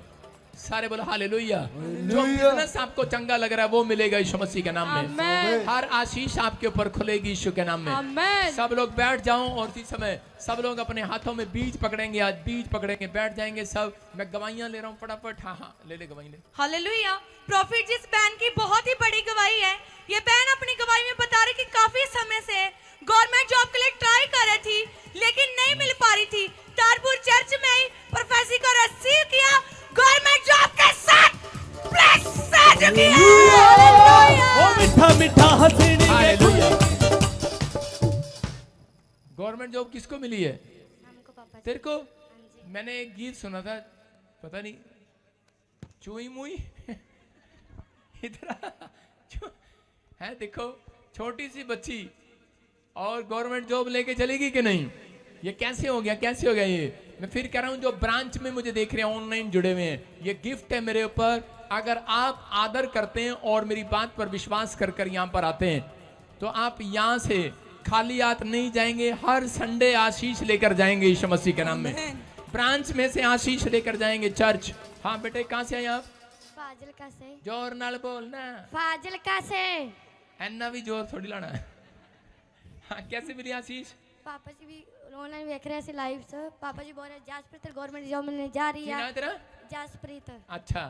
सारे बोलो हालेलुया। जो बिजनेस आपको चंगा लग रहा है वो मिलेगा यीशु मसीह के नाम में। हर आशीष आपके ऊपर खुलेगी यीशु के नाम में। सब लोग बैठ जाओ और इसी समय सब लोग अपने हाथों में बीज पकड़ेंगे, आज बीज पकड़ेंगे, बैठ जाएंगे सब। मैं गवाहियां ले रहा हूँ फटाफट। हाँ हाँ ले गवाही ले। हालेलुया। प्रॉफिट जिस बहन की बहुत ही बड़ी गवाही है, ये बहन अपनी गवाही में बता रही कि काफी समय से गवर्नमेंट जॉब के लिए ट्राई कर रही थी लेकिन नहीं मिल पा रही थी। तारपुर चर्च में ही प्रोफेसी को रिसीव किया, गवर्नमेंट जॉब के साथ मीठा मीठा हंसनी। गवर्नमेंट जॉब किसको मिली है? तेरे को? मैंने एक गीत सुना था, पता नहीं चुई मुई इधर है। देखो छोटी सी बच्ची और गवर्नमेंट जॉब लेके चलेगी कि नहीं? ये कैसे हो गया, कैसे हो गया ये? मैं फिर कह रहा हूं जो ब्रांच में मुझे देख रहे हैं ऑनलाइन जुड़े हुए हैं, ये गिफ्ट है मेरे ऊपर। अगर आप आदर करते हैं और मेरी बात पर विश्वास कर कर यहाँ पर आते हैं तो आप यहाँ से खाली हाथ नहीं जाएंगे। हर संडे आशीष लेकर जाएंगे यीशु मसीह के नाम में। ब्रांच में से आशीष लेकर जाएंगे चर्च। हाँ बेटे कहाँ से आए आप? फाजिलका से। जोर नाल बोलना। फाजिलका से। ऐना भी जोर थोड़ी लाना है। हाँ कैसे मिली आशीष? पापा जी भी ऑनलाइन देख रहे हैं लाइव से। पापा जी बोल रहे जासप्रीत गवर्नमेंट जॉब मिलने जा रही है। तेरा जासप्रीत। अच्छा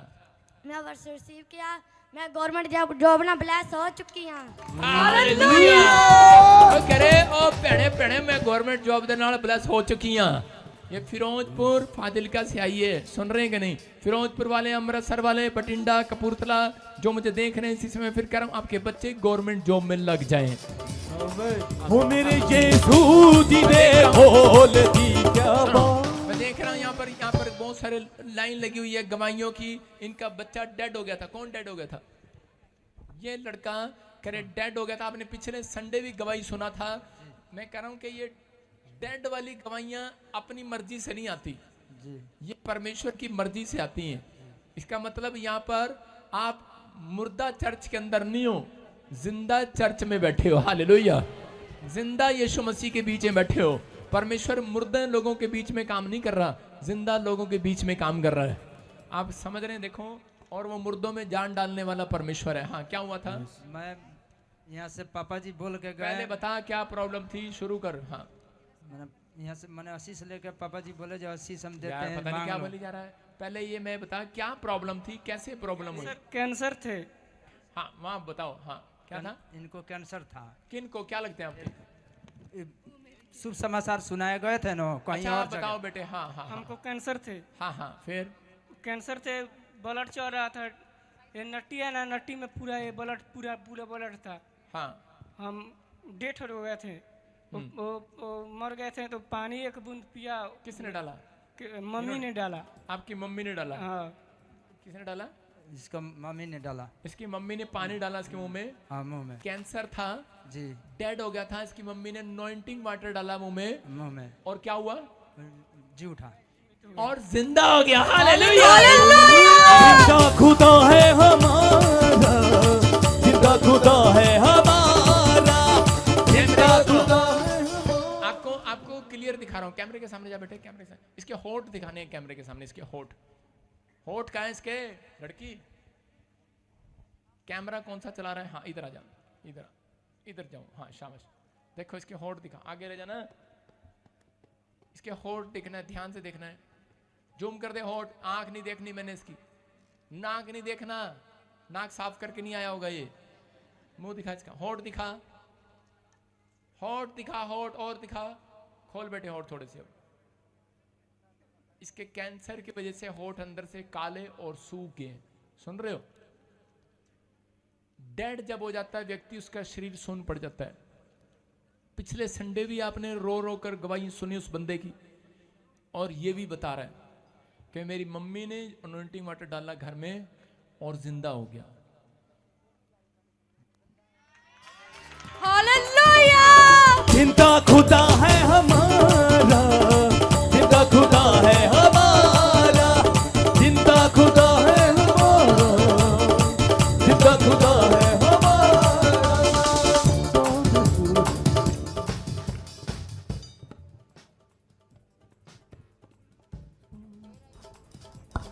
मैं वर्ष रिसीव किया, मैं गवर्नमेंट जॉब ना ब्लेस हो चुकी हूं। हालेलुया। ओ करे ओ पहने पहने मैं गवर्नमेंट जॉब दे नाल ब्लेस हो चुकी हूं। ये फिरोजपुर फाजिलका से आई है, सुन रहे हैं कि नहीं? फिरोजपुर वाले, अमृतसर वाले, बठिंडा, कपूरथला जो मुझे देख रहे हैं इसी समय फिर कह रहा हूं आपके बच्चे गवर्नमेंट जॉब में लग जाएं। वो मेरे यीशु जी ने बोल दी क्या बात। मैं देख रहा हूँ यहाँ पर बहुत सारे लाइन लगी हुई है गवाहियों की। इनका बच्चा डेड हो गया था। कौन डेड हो गया था? ये लड़का करे डेड हो गया था। आपने पिछले संडे भी गवाही सुना था। मैं कह रहा हूँ कि ये डेड वाली गवाहियां अपनी मर्जी से नहीं आती, ये परमेश्वर की मर्जी से आती हैं। इसका मतलब यहाँ पर आप मुर्दा चर्च के अंदर नहीं हो, जिंदा चर्च में बैठे हो। हालेलुया। जिंदा यीशु मसीह के बीच में बैठे हो। परमेश्वर मुर्दे लोगों के बीच में काम नहीं कर रहा, जिंदा लोगों के बीच में काम कर रहा है। आप समझ रहे हैं? देखो, और वो मुर्दों में जान डालने वाला परमेश्वर है। हाँ क्या हुआ था? मैं यहाँ से पापा जी बोल के गए। पहले बता क्या प्रॉब्लम थी, शुरू कर। हाँ यहाँ से मैंने आशीष लेकर पापा जी बोले जो आशीष हम देते हैं। पता नहीं क्या बोली जा रहा है। पहले ये मैं बता क्या प्रॉब्लम थी, कैसे प्रॉब्लम हुई? कैंसर थे। हाँ वहाँ बताओ। हाँ क्या था? इनको कैंसर था। किन को क्या लगते हैं आपके? शुभ समाचार सुनाए गए थे ना कहीं और बताओ बेटे। हाँ हाँ हमको कैंसर थे। हाँ हाँ फिर कैंसर थे, ब्लड चल रहा था। ये नट्टी है ना, नट्टी में पूरा ये ब्लड पूरा ब्लड था। हाँ हम डेथ हो गए थे। वो मर गए थे तो पानी एक बूंद पिया। किसने डाला? मम्मी ने डाला। आपकी मम्मी ने डाला? हाँ। किसने डाला? इसका मम्मी ने डाला। इसकी मम्मी ने पानी डाला इसके मुंह में? हाँ मुंह में। कैंसर था जी, डेड हो गया था। इसकी मम्मी ने अनॉइंटिंग वाटर डाला मुंह में और क्या हुआ? जी उठा और जिंदा हो गया। हालेलुया। जिंदा खुदा है हमारा, जिंदा दिखा रहा हूँ, कैमरे के सामने जा बेटे, कैमरे के सामने। इसके होठ दिखाने हैं कैमरे के सामने, इसके होठ। होठ कहाँ है इसके लड़की? कैमरा कौन सा चला रहा है? हाँ इधर आ जाओ, इधर जाओ, हाँ शाबाश। देखो इसके होठ दिखा, आगे ले जाना, इसके होठ दिखना है, ध्यान से देखना है। जूम कर दे होठ। आंख नहीं देखनी मैंने इसकी, नाक नहीं देखना, नाक साफ करके नहीं आया होगा ये। मुंह दिखा इसका, होठ दिखा, होठ दिखा, होठ और दिखा। खोल बेटे होठ थोड़े से। अब इसके कैंसर की वजह से होठ अंदर से काले और सूख गए। सुन रहे हो? डेड जब हो जाता है व्यक्ति, उसका शरीर सुन्न पड़ जाता है। पिछले संडे भी आपने रो रो कर गवाही सुनी उस बंदे की, और ये भी बता रहा है कि मेरी मम्मी ने अनॉइंटिंग वाटर डाला घर में और जिंदा हो गया। हालेलुया! जिंदा खुदा है हमारा, जिंदा खुदा है हमारा, जिंदा खुदा है हमारा, जिंदा खुदा है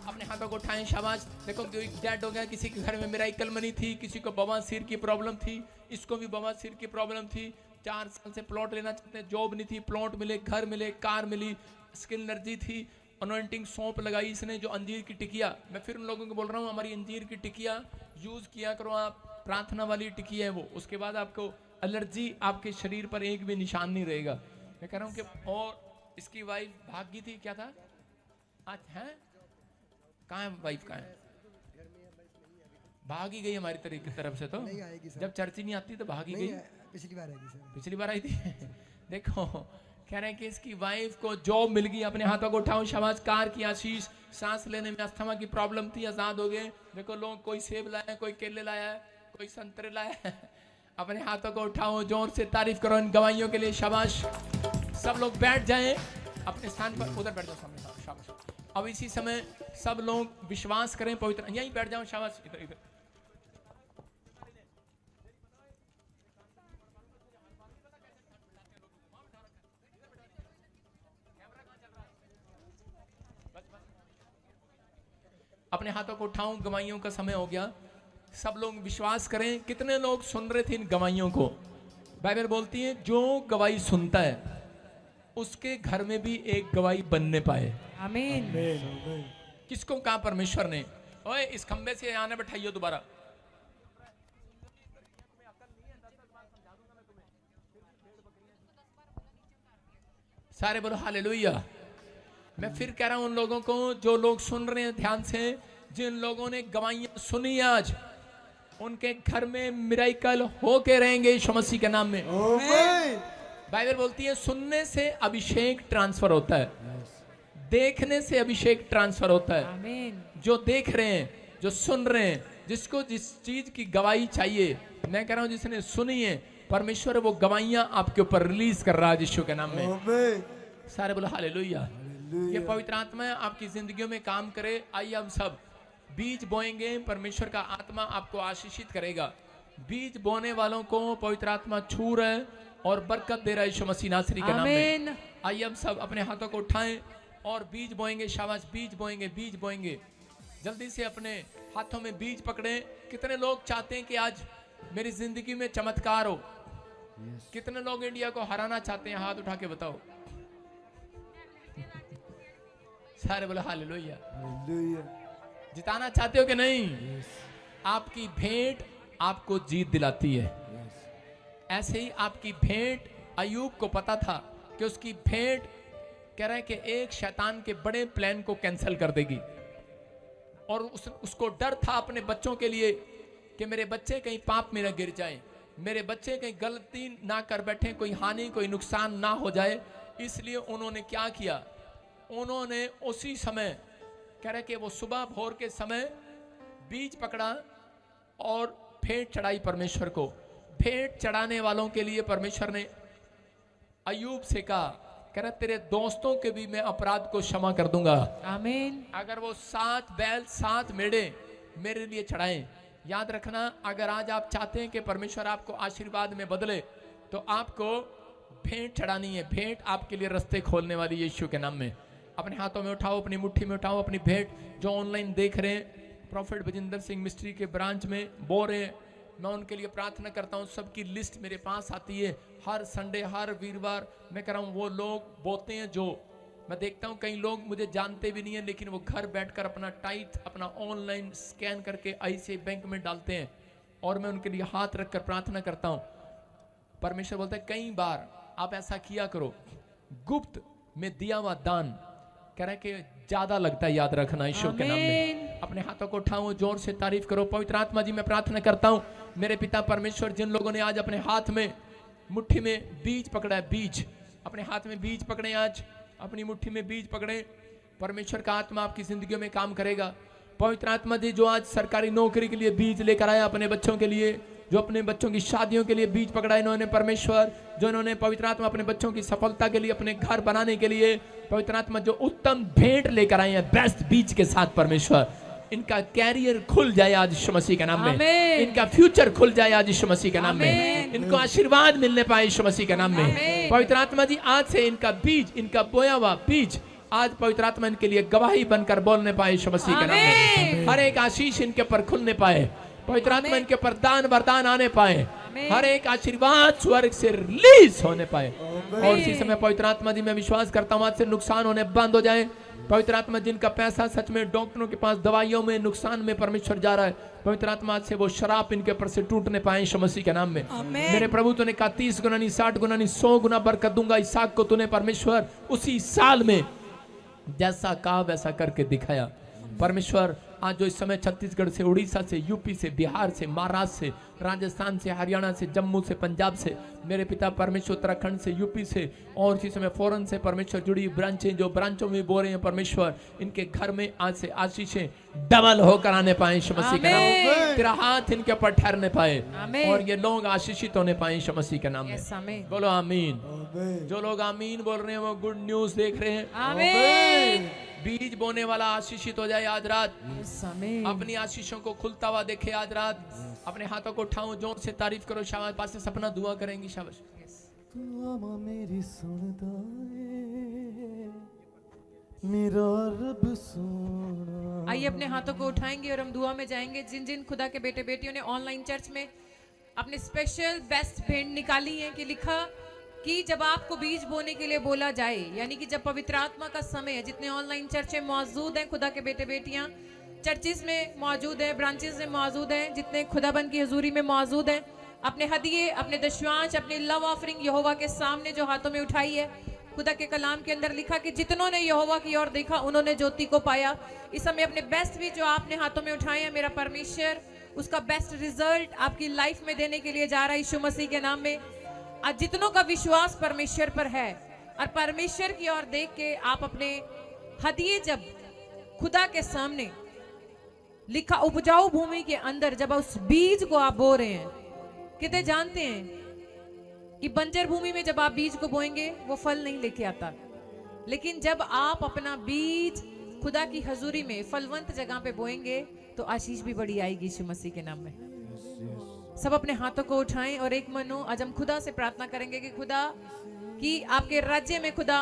अपने हाथों को उठाएं, शाबाश। देखो डेड हो गया, किसी के घर में मिराइकल मनी थी, किसी को बवासीर की प्रॉब्लम थी, इसको भी बवासीर की प्रॉब्लम थी। 4 साल से प्लॉट लेना चाहते हैं, जॉब नहीं थी, प्लॉट मिले, घर मिले, कार मिली, स्किन एनर्जी थी, अनॉइंटिंग सौंप लगाई इसने, जो अंजीर की टिकिया। मैं फिर उन लोगों को बोल रहा हूँ, हमारी अंजीर की टिकिया यूज किया करो आप, प्रार्थना वाली टिकिया है वो। उसके बाद आपको एलर्जी आपके शरीर पर एक भी निशान नहीं रहेगा। मैं कह रहा हूँ कि और इसकी वाइफ भाग गई थी, क्या था आज है? कहाँ है वाइफ? कहाँ है? भाग ही गई हमारी तरफ से। तो जब चर्च ही नहीं आती तो भाग ही गई। पिछली बार आई थी सर। पिछली बार आई थी। देखो कह रहे हैं कि इसकी वाइफ को जॉब मिल गई। अपने हाथों को उठाओ, शाबाश। कार की आशीष। सांस लेने में अस्थमा की प्रॉब्लम थी, आजाद हो गए। देखो लोग, कोई सेब लाया, कोई केले लाया, कोई संतरे लाया। अपने हाथों को उठाओ, जोर से तारीफ करो इन गवाहियों के लिए। शाबाश। सब लोग बैठ जाएं अपने स्थान पर। उधर बैठ जाओ सामने, शाबाश। अब इसी समय सब लोग विश्वास करें पवित्र, यहीं बैठ जाओ, शाबाश। इधर इधर अपने हाथों को उठाऊं, गवाहियों का समय हो गया। सब लोग विश्वास करें। कितने लोग सुन रहे थे इन गवाहियों को? बाइबल बोलती है जो गवाही सुनता है उसके घर में भी एक गवाही बनने पाए। आमीन। किसको कहा परमेश्वर ने? ओए इस खंबे से आने बैठाइयो दोबारा। सारे बोलो हालेलुया। मैं फिर कह रहा हूं उन लोगों को, जो लोग सुन रहे हैं ध्यान से, जिन लोगों ने गवाहियां सुनी आज, उनके घर में मिराइकल होके रहेंगे यीशु मसीह के नाम में। बाइबल बोलती है सुनने से अभिषेक ट्रांसफर होता है, देखने से अभिषेक ट्रांसफर होता है। आमीन। जो देख रहे हैं, जो सुन रहे हैं, जिसको जिस चीज की गवाही चाहिए, मैं कह रहा हूं जिसने सुनी है, परमेश्वर वो गवाहियां आपके ऊपर रिलीज कर रहा है यीशु के नाम में। सारे बोलो हालेलुया। ये पवित्र आत्मा आपकी जिंदगियों में काम करे। आइए हम सब बीज बोएंगे, परमेश्वर का आत्मा आपको आशीषित करेगा। बीज बोने वालों को पवित्र आत्मा छू रहा है और बरकत दे रहा है यीशु मसीह नासरी के नाम में। आइए हम सब अपने हाथों को उठाएं और बीज बोएंगे। शाबाश, बीज बोएंगे, बीज बोएंगे। जल्दी से अपने हाथों में बीज पकड़ें। कितने लोग चाहते हैं कि आज मेरी जिंदगी में चमत्कार हो? कितने लोग इंडिया को हराना चाहते हैं? हाथ उठा के बताओ। सारे बोलो हालेलुया। जिताना चाहते हो कि नहीं? आपकी भेंट आपको जीत दिलाती है। ऐसे ही आपकी भेंट, अय्यूब को पता था कि उसकी भेंट कह रहा है कि एक शैतान के बड़े प्लान को कैंसिल कर देगी। और उसको डर था अपने बच्चों के लिए कि मेरे बच्चे कहीं पाप में न गिर जाएं, मेरे बच्चे कहीं गलती ना कर बैठे, कोई हानि, कोई नुकसान ना हो जाए। इसलिए उन्होंने क्या किया? उन्होंने उसी समय कह रहे कि वो सुबह भोर के समय बीज पकड़ा और भेंट चढ़ाई परमेश्वर को। भेंट चढ़ाने वालों के लिए परमेश्वर ने अय्यूब से कहा, कह रहा तेरे दोस्तों के भी मैं अपराध को क्षमा कर दूंगा। आमीन। अगर वो 7 बैल 7 मेढ़े मेरे लिए चढ़ाएं। याद रखना, अगर आज आप चाहते हैं कि परमेश्वर आपको आशीर्वाद में बदले, तो आपको भेंट चढ़ानी है। भेंट आपके लिए रास्ते खोलने वाली यीशु के नाम में। अपने हाथों में उठाओ, अपनी मुट्ठी में उठाओ अपनी भेंट। जो ऑनलाइन देख रहे हैं, प्रॉफिट बजिंदर सिंह मिस्ट्री के ब्रांच में बो रहे हैं, मैं उनके लिए प्रार्थना करता हूँ। सबकी लिस्ट मेरे पास आती है हर संडे, हर वीरवार। मैं कह रहा हूँ वो लोग बोते हैं जो मैं देखता हूँ कई लोग मुझे जानते भी नहीं है, लेकिन वो घर बैठकर अपना टाइथ अपना ऑनलाइन स्कैन करके ICICI बैंक में डालते हैं और मैं उनके लिए हाथ रखकर प्रार्थना करता हूँ। परमेश्वर बोलता है कई बार आप ऐसा किया करो, गुप्त में दिया हुआ दान कह रहे कि ज्यादा लगता है, याद रखना ईश्वर के नाम में। अपने हाथों को उठाओ, जोर से तारीफ करो। पवित्र आत्मा जी मैं प्रार्थना करता हूँ मेरे पिता परमेश्वर, जिन लोगों ने आज अपने हाथ में मुट्ठी में बीज पकड़ा है, बीज अपने हाथ में बीज पकड़े, आज अपनी मुट्ठी में बीज पकड़े, परमेश्वर का आत्मा आपकी जिंदगी में काम करेगा। पवित्र आत्मा जी जो आज सरकारी नौकरी के लिए बीज लेकर आया अपने बच्चों के लिए, जो अपने बच्चों की शादियों के लिए बीज पकड़ा इन्होंने परमेश्वर, जो इन्होंने पवित्र आत्मा अपने बच्चों की सफलता के लिए, अपने घर बनाने के लिए पवित्र आत्मा जो उत्तम भेंट लेकर आए हैं बेस्ट बीज के साथ परमेश्वर, इनका कैरियर खुल जाए आज यीशु मसीह के नाम में, इनका फ्यूचर खुल जाए आज यीशु मसीह के नाम में, इनको आशीर्वाद मिलने पाए यीशु मसीह के नाम में। पवित्र आत्मा जी आज से इनका बीज, इनका बोया हुआ बीज आज पवित्र आत्मा इनके लिए गवाही बनकर बोलने पाए यीशु मसीह के नाम में। हर एक आशीष इनके ऊपर खुलने पाए, पवित्र आत्मा इनके ऊपर दान वरदान आने पाए, हर एक आशीर्वाद स्वर्ग से रिलीज होने पाए। और इसी समय पवित्र आत्मा जी मैं विश्वास करता हूँ आज से नुकसान होने बंद हो जाए। पवित्र आत्मा जिनका पैसा सच में डॉक्टरों के पास दवाइयों में नुकसान में परमेश्वर जा रहा है, पवित्र आत्मा आज से वो शराब इनके ऊपर से टूटने पाए यीशु मसीह के नाम में। मेरे प्रभु तूने कहा 30 गुना नहीं 60 गुना नहीं 100 गुना बरकत दूंगा। इसहाक को तूने परमेश्वर उसी साल में जैसा कहा वैसा करके दिखाया। परमेश्वर आज जो इस समय छत्तीसगढ़ से, उड़ीसा से, यूपी से, बिहार से, महाराष्ट्र से, राजस्थान से, हरियाणा से, जम्मू से, पंजाब से, मेरे पिता परमेश्वर उत्तराखंड से, यूपी से और इसी समय फॉरेन से परमेश्वर जुड़ी ब्रांचें जो ब्रांचों में बोल रहे हैं परमेश्वर, इनके घर में आज से आशीषें डबल होकर आने पाए यीशु मसीह के नाम में। तेरा हाथ इनके ऊपर ठहरने पाए और ये लोग आशीषित होने पाए यीशु मसीह के नाम में। बोलो आमीन। जो लोग आमीन बोल रहे हैं वो गुड न्यूज देख रहे हैं। बीज बोने वाला आशीषित हो जाए आज रात, अपनी आशीषों को खुलता हुआ देखे आज रात। अपने हाथों को उठाओ, जोर से तारीफ करो। शाबाश, पास से सपना दुआ करेंगी। शाबाश। मेरी सुनता है मेरा रब सोना। आइए अपने हाथों को उठाएंगे और हम दुआ में जाएंगे। जिन जिन खुदा के बेटे बेटियों ने ऑनलाइन चर्च में अपने स्पेशल बेस्ट भेंट निकाली है कि लिखा कि जब आपको बीज बोने के लिए बोला जाए, यानी कि जब पवित्र आत्मा का समय है, जितने ऑनलाइन चर्च में मौजूद हैं खुदा के बेटे बेटियां, चर्चिस में मौजूद हैं, ब्रांचेस में मौजूद हैं, जितने खुदाबंद की हजूरी में मौजूद हैं, अपने हदिये, अपने दशवांश, अपनी लव ऑफरिंग यहोवा के सामने जो हाथों में उठाई है। खुदा के कलाम के अंदर लिखा कि जितनों ने यहोवा की ओर देखा उन्होंने ज्योति को पाया। इस समय अपने बेस्ट भी जो आपने हाथों में उठाए हैं, मेरा परमेश्वर उसका बेस्ट रिजल्ट आपकी लाइफ में देने के लिए जा रहा है यीशु मसीह के नाम में। आज जितनों का विश्वास परमेश्वर पर है और परमेश्वर की ओर देख के आप अपने हदिये जब खुदा के सामने लिखा उपजाऊ भूमि के अंदर जब उस बीज को आप बो रहे हैं, कितने जानते हैं कि बंजर भूमि में जब आप बीज को बोएंगे वो फल नहीं लेके आता, लेकिन जब आप अपना बीज खुदा की हजूरी में फलवंत जगह पे बोएंगे तो आशीष भी बड़ी आएगी यीशु मसीह के नाम में। सब अपने हाथों को उठाएं और एक मन हो आज हम खुदा से प्रार्थना करेंगे कि खुदा कि आपके राज्य में खुदा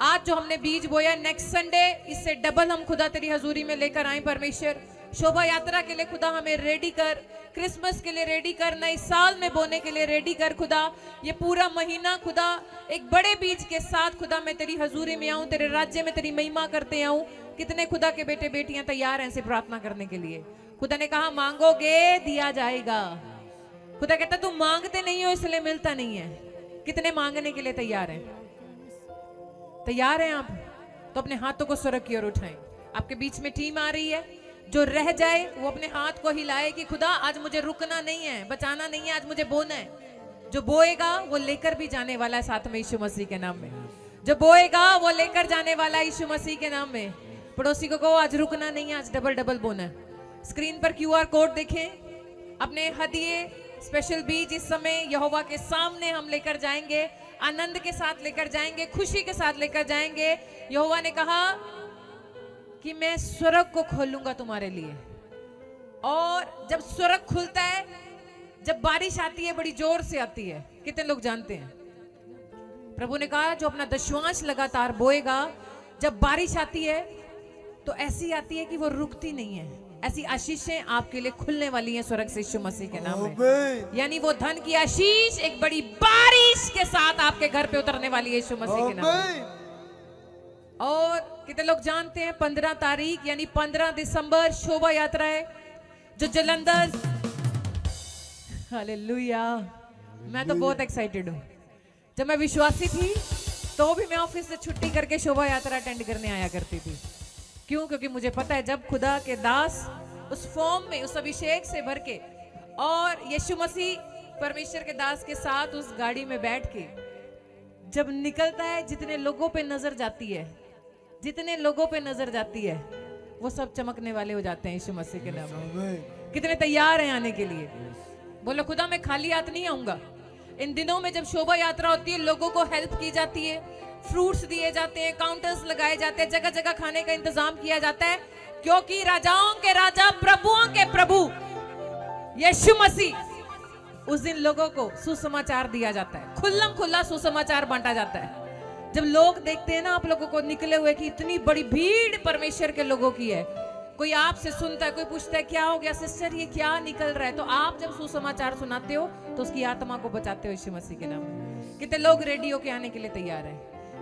आज जो हमने बीज बोया नेक्स्ट संडे इससे डबल हम खुदा तेरी हजूरी में लेकर आए। परमेश्वर शोभा यात्रा के लिए खुदा हमें रेडी कर, क्रिसमस के लिए रेडी कर, नए साल में बोने के लिए रेडी कर। खुदा ये पूरा महीना खुदा एक बड़े बीज के साथ खुदा मैं तेरी हजूरी में आऊं, तेरे राज्य में तेरी महिमा करते आऊं। कितने खुदा के बेटे बेटियां तैयार हैं ऐसे प्रार्थना करने के लिए? खुदा ने कहा मांगोगे दिया जाएगा। खुदा कहता तुम मांगते नहीं हो इसलिए मिलता नहीं है। कितने मांगने के लिए तैयार हैं? तैयार हैं आप? तो अपने हाथों को स्वर्ग की ओर उठाएं। आपके बीच में टीम आ रही है, जो रह जाए वो अपने हाथ को हिलाए कि खुदा आज मुझे रुकना नहीं है, बचाना नहीं है, आज मुझे बोना है। जो बोएगा वो लेकर भी जाने वाला है साथ में यीशु मसीह के नाम में। जो बोएगा वो लेकर जाने वाला है यीशु मसीह के नाम में। पड़ोसी को कहो आज रुकना नहीं है, आज डबल डबल बोना है। स्क्रीन पर QR कोड देखें। अपने हदिये स्पेशल बीज इस समय यहोवा के सामने हम लेकर जाएंगे, आनंद के साथ लेकर जाएंगे, खुशी के साथ लेकर जाएंगे। यहोवा ने कहा कि मैं स्वर्ग को खोलूंगा तुम्हारे लिए। और जब स्वर्ग खुलता है, जब बारिश आती है बड़ी जोर से आती है, कितने लोग जानते हैं? प्रभु ने कहा जो अपना दशवांश लगातार बोएगा, जब बारिश आती है तो ऐसी आती है कि वो रुकती नहीं है। ऐसी आशीषें आपके लिए खुलने वाली हैं स्वर्ग से यीशु मसीह के नाम में। यानी वो धन की आशीष एक बड़ी बारिश के साथ आपके घर पे उतरने वाली है यीशु मसीह के नाम में। और कितने लोग जानते हैं 15 तारीख यानी 15 दिसंबर शोभा यात्रा है जो जलंधर। हालेलुया, मैं तो बहुत एक्साइटेड हूँ। जब मैं विश्वासी थी तो भी मैं ऑफिस से छुट्टी करके शोभा यात्रा अटेंड करने आया करती थी। क्यों? क्योंकि मुझे पता है जब खुदा के दास उस फॉर्म में, उस अभिषेक से भर के और यीशु मसीह परमेश्वर के दास के साथ उस गाड़ी में बैठ के जब निकलता है, जितने लोगों पे नजर जाती है, जितने लोगों पे नजर जाती है वो सब चमकने वाले हो जाते हैं यीशु मसीह के नाम में। कितने तैयार हैं आने के लिए? बोलो खुदा मैं खाली हाथ नहीं आऊंगा। इन दिनों में जब शोभा यात्रा होती है लोगों को हेल्प की जाती है, फ्रूट्स दिए जाते हैं, काउंटर्स लगाए जाते हैं, जगह जगह खाने का इंतजाम किया जाता है, क्योंकि राजाओं के राजा प्रभुओं के प्रभु यीशु मसीह उस दिन लोगों को सुसमाचार दिया जाता है, खुल्लम खुल्ला सुसमाचार बांटा जाता है। जब लोग देखते हैं ना आप लोगों को निकले हुए कि इतनी बड़ी भीड़ परमेश्वर के लोगों की है, कोई आपसे सुनता है, कोई पूछता है क्या हो गया सिस्टर, ये क्या निकल रहा है, तो आप जब सुसमाचार सुनाते हो तो उसकी आत्मा को बचाते हो यीशु मसीह के नाम में। कितने लोग रेडियो के आने के लिए तैयार है,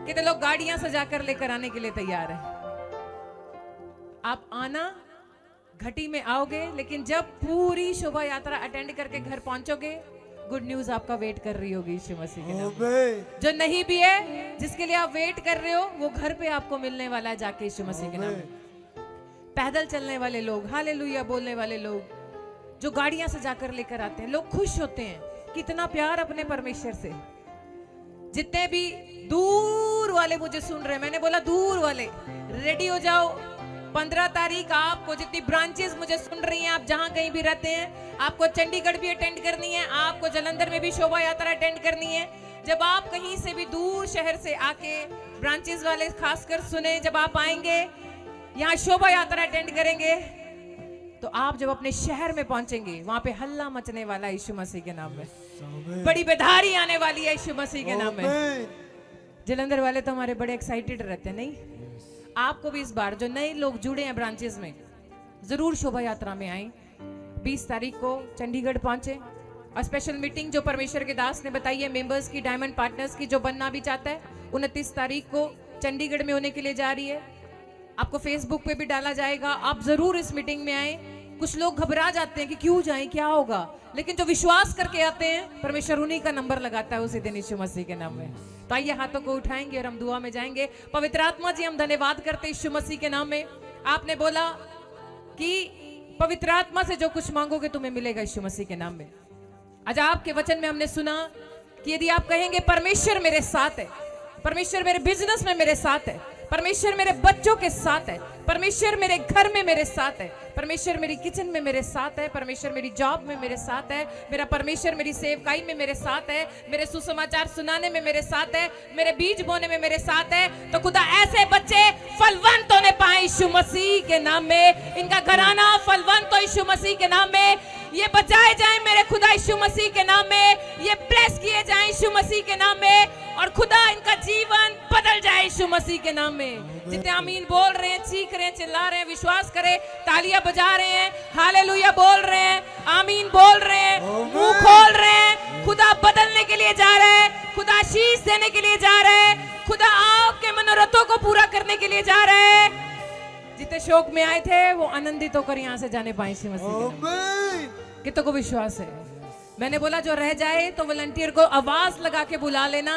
कितने लोग गाड़ियां सजाकर लेकर आने के लिए तैयार है। आप आना, घटी में आओगे, लेकिन जब पूरी शोभा यात्रा अटेंड करके घर पहुंचोगे, गुड न्यूज आपका वेट कर रही होगी यीशु मसीह के नाम में। जो नहीं भी है, जिसके लिए आप वेट कर रहे हो, वो घर पे आपको मिलने वाला है जाके यीशु मसीह के नाम में। पैदल चलने वाले लोग, हालेलुया बोलने वाले लोग, जो गाड़ियां सजाकर लेकर आते हैं, लोग खुश होते हैं, कितना प्यार अपने परमेश्वर से। जितने भी दूर वाले मुझे सुन रहे हैं, मैंने बोला दूर वाले रेडी हो जाओ। 15 तारीख आपको जितनी ब्रांचेस मुझे सुन रही हैं, आप जहां कहीं भी रहते हैं, आपको चंडीगढ़ भी अटेंड करनी है, आपको जलंधर में भी शोभा यात्रा अटेंड करनी है। जब आप कहीं से भी दूर शहर से आके, ब्रांचेस वाले खासकर सुने, जब आप आएंगे यहाँ शोभा यात्रा अटेंड करेंगे, तो आप जब अपने शहर में पहुंचेंगे वहां पे हल्ला मचने वाला है यीशु मसीह के नाम में, बड़ी बेदारी आने वाली है यीशु मसीह के नाम में। जलंधर वाले तो हमारे बड़े एक्साइटेड रहते हैं, नहीं? आपको भी इस बार जो नए लोग जुड़े हैं ब्रांचेस में, जरूर शोभा यात्रा में आए। 20 तारीख को चंडीगढ़ पहुंचे और स्पेशल मीटिंग जो परमेश्वर के दास ने बताई है मेंबर्स की, डायमंड पार्टनर्स की, जो बनना भी चाहता है, 29 तारीख को चंडीगढ़ में होने के लिए जा रही है। आपको फेसबुक पे भी डाला जाएगा, आप जरूर इस मीटिंग में आए। कुछ लोग घबरा जाते हैं कि क्यों जाएं, क्या होगा, लेकिन जो विश्वास करके आते हैं परमेश्वर उन्हीं का नंबर लगाता है उसी दिन यीशु मसीह के नाम में। तो आइए हाथों को उठाएंगे और हम दुआ में जाएंगे। पवित्र आत्मा जी, हम धन्यवाद करते हैं यीशु मसीह के नाम में। आपने बोला कि पवित्र आत्मा से जो कुछ मांगोगे तुम्हें मिलेगा यीशु मसीह के नाम में। आज आपके वचन में हमने सुना कि यदि आप कहेंगे परमेश्वर मेरे साथ है, परमेश्वर मेरे बिजनेस में मेरे साथ है, परमेश्वर मेरे बच्चों के साथ है, परमेश्वर मेरे घर में मेरे साथ है, परमेश्वर मेरी किचन में मेरे साथ है, परमेश्वर मेरी जॉब में मेरे साथ है, मेरा परमेश्वर मेरी सेवकाई में मेरे साथ है, मेरे सुसमाचार सुनाने में मेरे साथ है, मेरे बीज बोने में मेरे साथ है, तो खुदा ऐसे बच्चे फलवंत होने पाए यीशु मसीह के नाम में। इनका घराना फलवंत हो यीशु मसीह के नाम में। ये बचाए जाए मेरे खुदा यीशु मसीह के नाम में, ये ब्लेस किए जाए यीशु मसीह के नाम में, और खुदा इनका जीवन बदल जाए यीशु मसीह के नाम में। जितने आमीन बोल रहे हैं, चीख रहे हैं, चिल्ला रहे हैं, विश्वास करें, तालियां बजा रहे हैं, हालेलुया बोल रहे हैं, आमीन बोल रहे हैं, मुंह खोल रहे हैं, खुदा बदलने के लिए जा रहे हैं, खुदा आशीष देने के लिए जा रहे हैं, खुदा आपके मनोरथों को पूरा करने के लिए जा रहे हैं। जितने शोक में आए थे वो आनंदित होकर यहाँ से जाने पाए यीशु मसीह के नाम। कितनों को विश्वास है? मैंने बोला जो रह जाए तो वॉलंटियर को आवाज लगा के बुला लेना,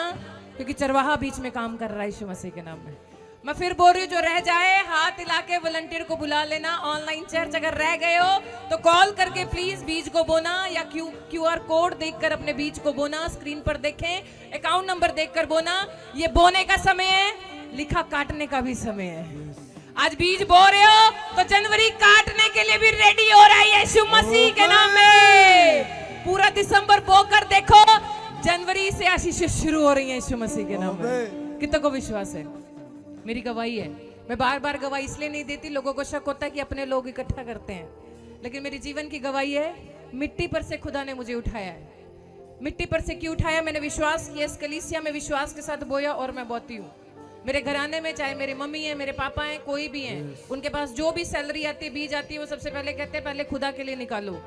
क्योंकि चरवाहा बीच में काम कर रहा है यीशु मसीह के नाम में। मैं फिर बोल रही हूँ, जो रह जाए हाथ हिला के वॉलंटियर को बुला लेना। ऑनलाइन चर्च अगर रह गए हो तो कॉल करके प्लीज बीज को बोना, या QR कोड देखकर अपने बीज को बोना। स्क्रीन पर देखें, अकाउंट नंबर देखकर बोना। ये बोने का समय है, लिखा काटने का भी समय है। आज बीज बो रहे हो तो जनवरी काटने के लिए भी रेडी हो रहा है यीशु मसीह के नाम में। पूरा दिसंबर बो कर देखो, जनवरी से आशीष शुरू हो रही है यीशु मसीह के नाम में। कितनों को विश्वास है? मेरी गवाही है। मैं बार बार गवाही इसलिए नहीं देती, लोगों को शक होता है कि अपने लोग इकट्ठा करते हैं, लेकिन मेरी जीवन की गवाही है, मिट्टी पर से खुदा ने मुझे उठाया है। मिट्टी पर से क्यों उठाया? मैंने विश्वास किया, इस कलीसिया में विश्वास के साथ बोया और मैं बोती हूँ। मेरे घराने में चाहे मेरी मम्मी है, मेरे पापा हैं, कोई भी हैं, उनके पास जो भी सैलरी आती है, बीज आती है, वो सबसे पहले कहते हैं पहले खुदा के लिए निकालो।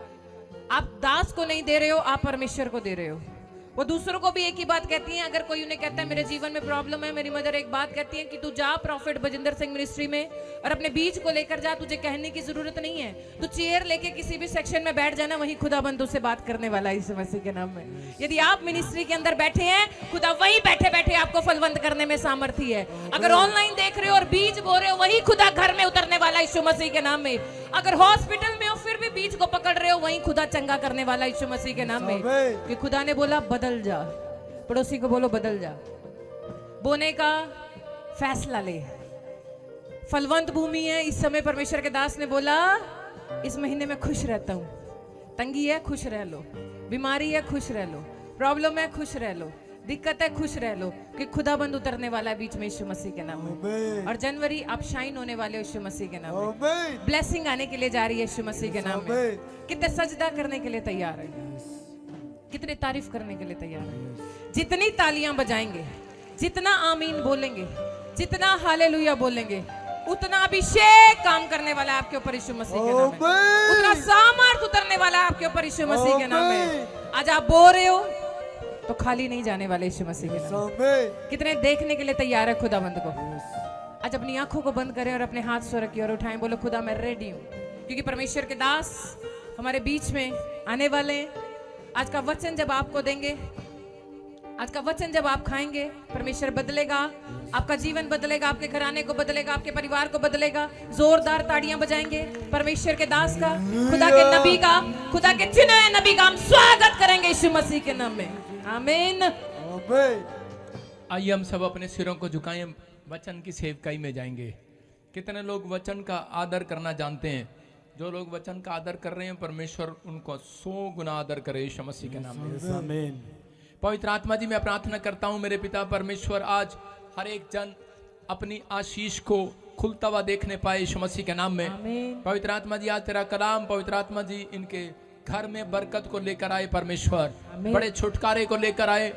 आप दास को नहीं दे रहे हो, आप परमेश्वर को दे रहे हो। वो दूसरों को भी एक ही बात कहती हैं। अगर कोई उन्हें कहता है मेरे जीवन में प्रॉब्लम है, मेरी मदर एक बात कहती है कि तू जा प्रॉफिट बजिंदर सिंह मिनिस्ट्री में और अपने बीज को लेकर जा, तुझे कहने की जरूरत नहीं है। तू चेयर लेके किसी भी सेक्शन में बैठ जाना, वहीं खुदाबंद उससे बात करने वाला है यीशु मसीह के नाम में। यदि आप मिनिस्ट्री के अंदर बैठे हैं, खुदा वहीं बैठे बैठे आपको फलवंत करने में सामर्थ्य है। अगर ऑनलाइन देख रहे हो और बीज बो रहे हो, वही खुदा घर में उतरने वाला है यीशु मसीह के नाम में। अगर हॉस्पिटल में हो फिर भी बीज को पकड़ रहे हो, वहीं खुदा चंगा करने वाला यीशु मसीह के नाम में। कि खुदा ने बोला बदल जा, पड़ोसी को बोलो बदल जा। बोने का फैसला ले। फलवंत भूमि है। इस समय परमेश्वर के दास ने बोला इस महीने में खुश रहता हूं। तंगी है, खुश रह लो। बीमारी है, खुश रह लो। प्रॉब्लम है, खुश रह लो। दिक्कत है, खुश रह लो, कि खुदाबंद उतरने वाला है बीच में यीशु मसीह के नाम में। और जनवरी आप शाइन होने वाले हो यीशु मसीह के नाम में। ब्लेसिंग आने के लिए जा रही है यीशु मसीह के नाम में। कितने सजदा करने के लिए तैयार है, कितने तारीफ करने के लिए तैयार है। जितनी तालियां बजाएंगे, जितना आमीन बोलेंगे, जितना हालेलुया बोलेंगे, उतना अभिषेक काम करने वाला है आपके ऊपर यीशु मसीह के नाम में। उतना सामर्थ उतरने वाला है आपके ऊपर यीशु मसीह के नाम में। आज आप बो रहे हो तो खाली नहीं जाने वाले यीशु मसीह के नाम में। कितने देखने के लिए तैयार है खुदाबंद को? आज अपनी आंखों को बंद करें और अपने हाथ स्वर की ओर उठाएं। बोलो खुदा मैं रेडी हूँ, क्योंकि परमेश्वर के दास हमारे बीच में आने वाले हैं। आज का वचन जब आपको देंगे, आज का वचन जब आप खाएंगे, परमेश्वर बदलेगा, आपका जीवन बदलेगा, आपके घराने को बदलेगा, आपके परिवार को बदलेगा। जोरदार ताड़ियां बजाएंगे परमेश्वर के दास का, खुदा के नबी का, खुदा के चुने हुए नबी का हम स्वागत करेंगे यीशु मसीह के नाम में। आमीन। आइए हम सब अपने सिरों को झुकाएं, वचन की सेवकाई में जाएंगे। कितने लोग वचन का आदर करना जानते हैं? जो लोग वचन का आदर कर रहे हैं, परमेश्वर उनको 100 गुना आदर करे यीशु मसीह के नाम में। आमीन। पवित्र आत्मा जी, मैं प्रार्थना करता हूं मेरे पिता परमेश्वर, आज हर एक जन अपनी आशीष को खुलता हुआ देखने पाए यीशु मसीह के नाम में। पवित्र आत्मा जी, आज तेरा कलाम पवित्र आत्मा जी इनके घर में बरकत को लेकर आए परमेश्वर, बड़े छुटकारे को लेकर आए,